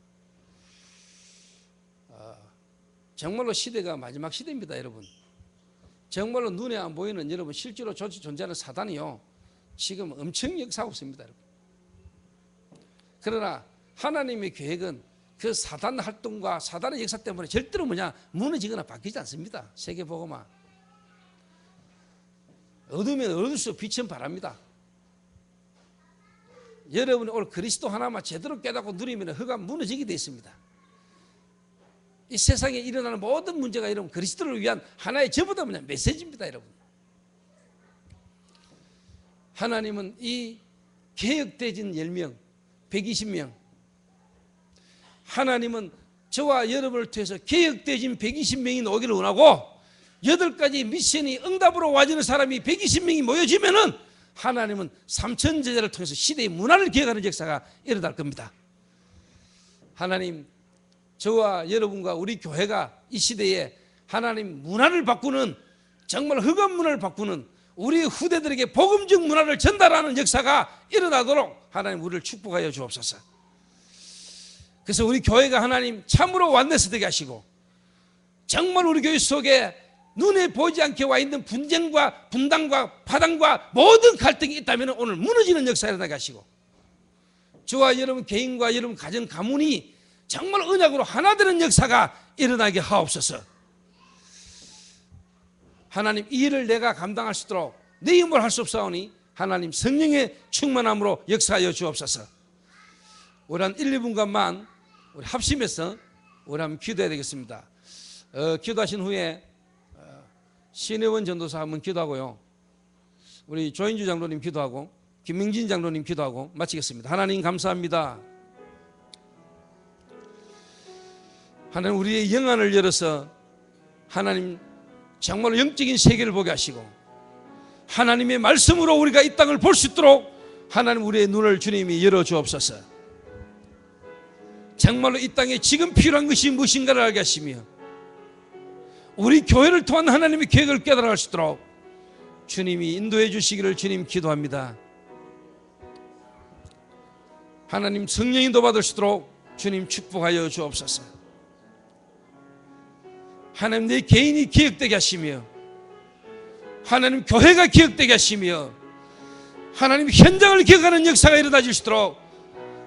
정말로 시대가 마지막 시대입니다, 여러분. 정말로 눈에 안 보이는 여러분 실제로 존재하는 사단이요 지금 엄청 역사하고 있습니다, 여러분. 그러나 하나님의 계획은 그 사단 활동과 사단의 역사 때문에 절대로 무너지거나 바뀌지 않습니다. 세계복음화. 어두우면 어두울수록 빛은 바랍니다. 여러분이 오늘 그리스도 하나만 제대로 깨닫고 누리면 흑암 무너지게 되어 있습니다. 이 세상에 일어나는 모든 문제가 여러분 그리스도를 위한 하나의 저보다 메시지입니다, 여러분. 하나님은 이 개혁되진 10명, 120명, 하나님은 저와 여러분을 통해서 개혁되진 120명이 오기를 원하고 8가지 미션이 응답으로 와지는 사람이 120명이 모여지면은 하나님은 3천 제자를 통해서 시대의 문화를 개혁하는 역사가 일어날 겁니다. 하나님, 저와 여러분과 우리 교회가 이 시대에 하나님 문화를 바꾸는, 정말 흑암 문화를 바꾸는, 우리 후대들에게 복음적 문화를 전달하는 역사가 일어나도록 하나님 우리를 축복하여 주옵소서. 그래서 우리 교회가 하나님 참으로 완내스 되게 하시고, 정말 우리 교회 속에 눈에 보이지 않게 와 있는 분쟁과 분당과 파당과 모든 갈등이 있다면 오늘 무너지는 역사가 일어나게 하시고, 저와 여러분 개인과 여러분 가정 가문이 정말 언약으로 하나 되는 역사가 일어나게 하옵소서. 하나님, 이 일을 내가 감당할 수 있도록 내 힘으로 할 수 없사오니 하나님 성령의 충만함으로 역사하여 주옵소서. 우리 한 1, 2분간만 우리 합심해서 우리 한번 기도해야 되겠습니다. 기도하신 후에 신혜원 전도사 한번 기도하고요, 우리 조인주 장로님 기도하고 김명진 장로님 기도하고 마치겠습니다. 하나님 감사합니다. 하나님, 우리의 영안을 열어서 하나님 정말 영적인 세계를 보게 하시고 하나님의 말씀으로 우리가 이 땅을 볼 수 있도록 하나님 우리의 눈을 주님이 열어주옵소서. 정말로 이 땅에 지금 필요한 것이 무엇인가를 알게 하시며 우리 교회를 통한 하나님의 계획을 깨달아갈 수 있도록 주님이 인도해 주시기를 주님 기도합니다. 하나님, 성령 인도받을 수 있도록 주님 축복하여 주옵소서. 하나님, 내 개인이 기억되게 하시며 하나님 교회가 기억되게 하시며 하나님 현장을 기억하는 역사가 일어나질 수 있도록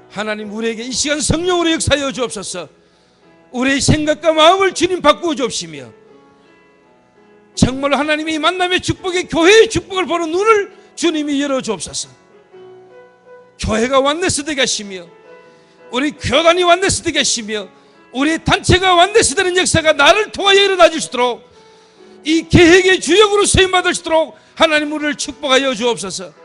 하나님 우리에게 이 시간 성령으로 역사하여 주옵소서. 우리의 생각과 마음을 주님 바꾸어 주옵시며 정말 하나님의 만남의 축복의 교회의 축복을 보는 눈을 주님이 열어 주옵소서. 교회가 완내스 되게 하시며 우리 교단이 완내스 되게 하시며 우리 단체가 완내스 되는 역사가 나를 통하여 일어나질 수 있도록 이 계획의 주역으로 쓰임받을 수 있도록 하나님 우리를 축복하여 주옵소서.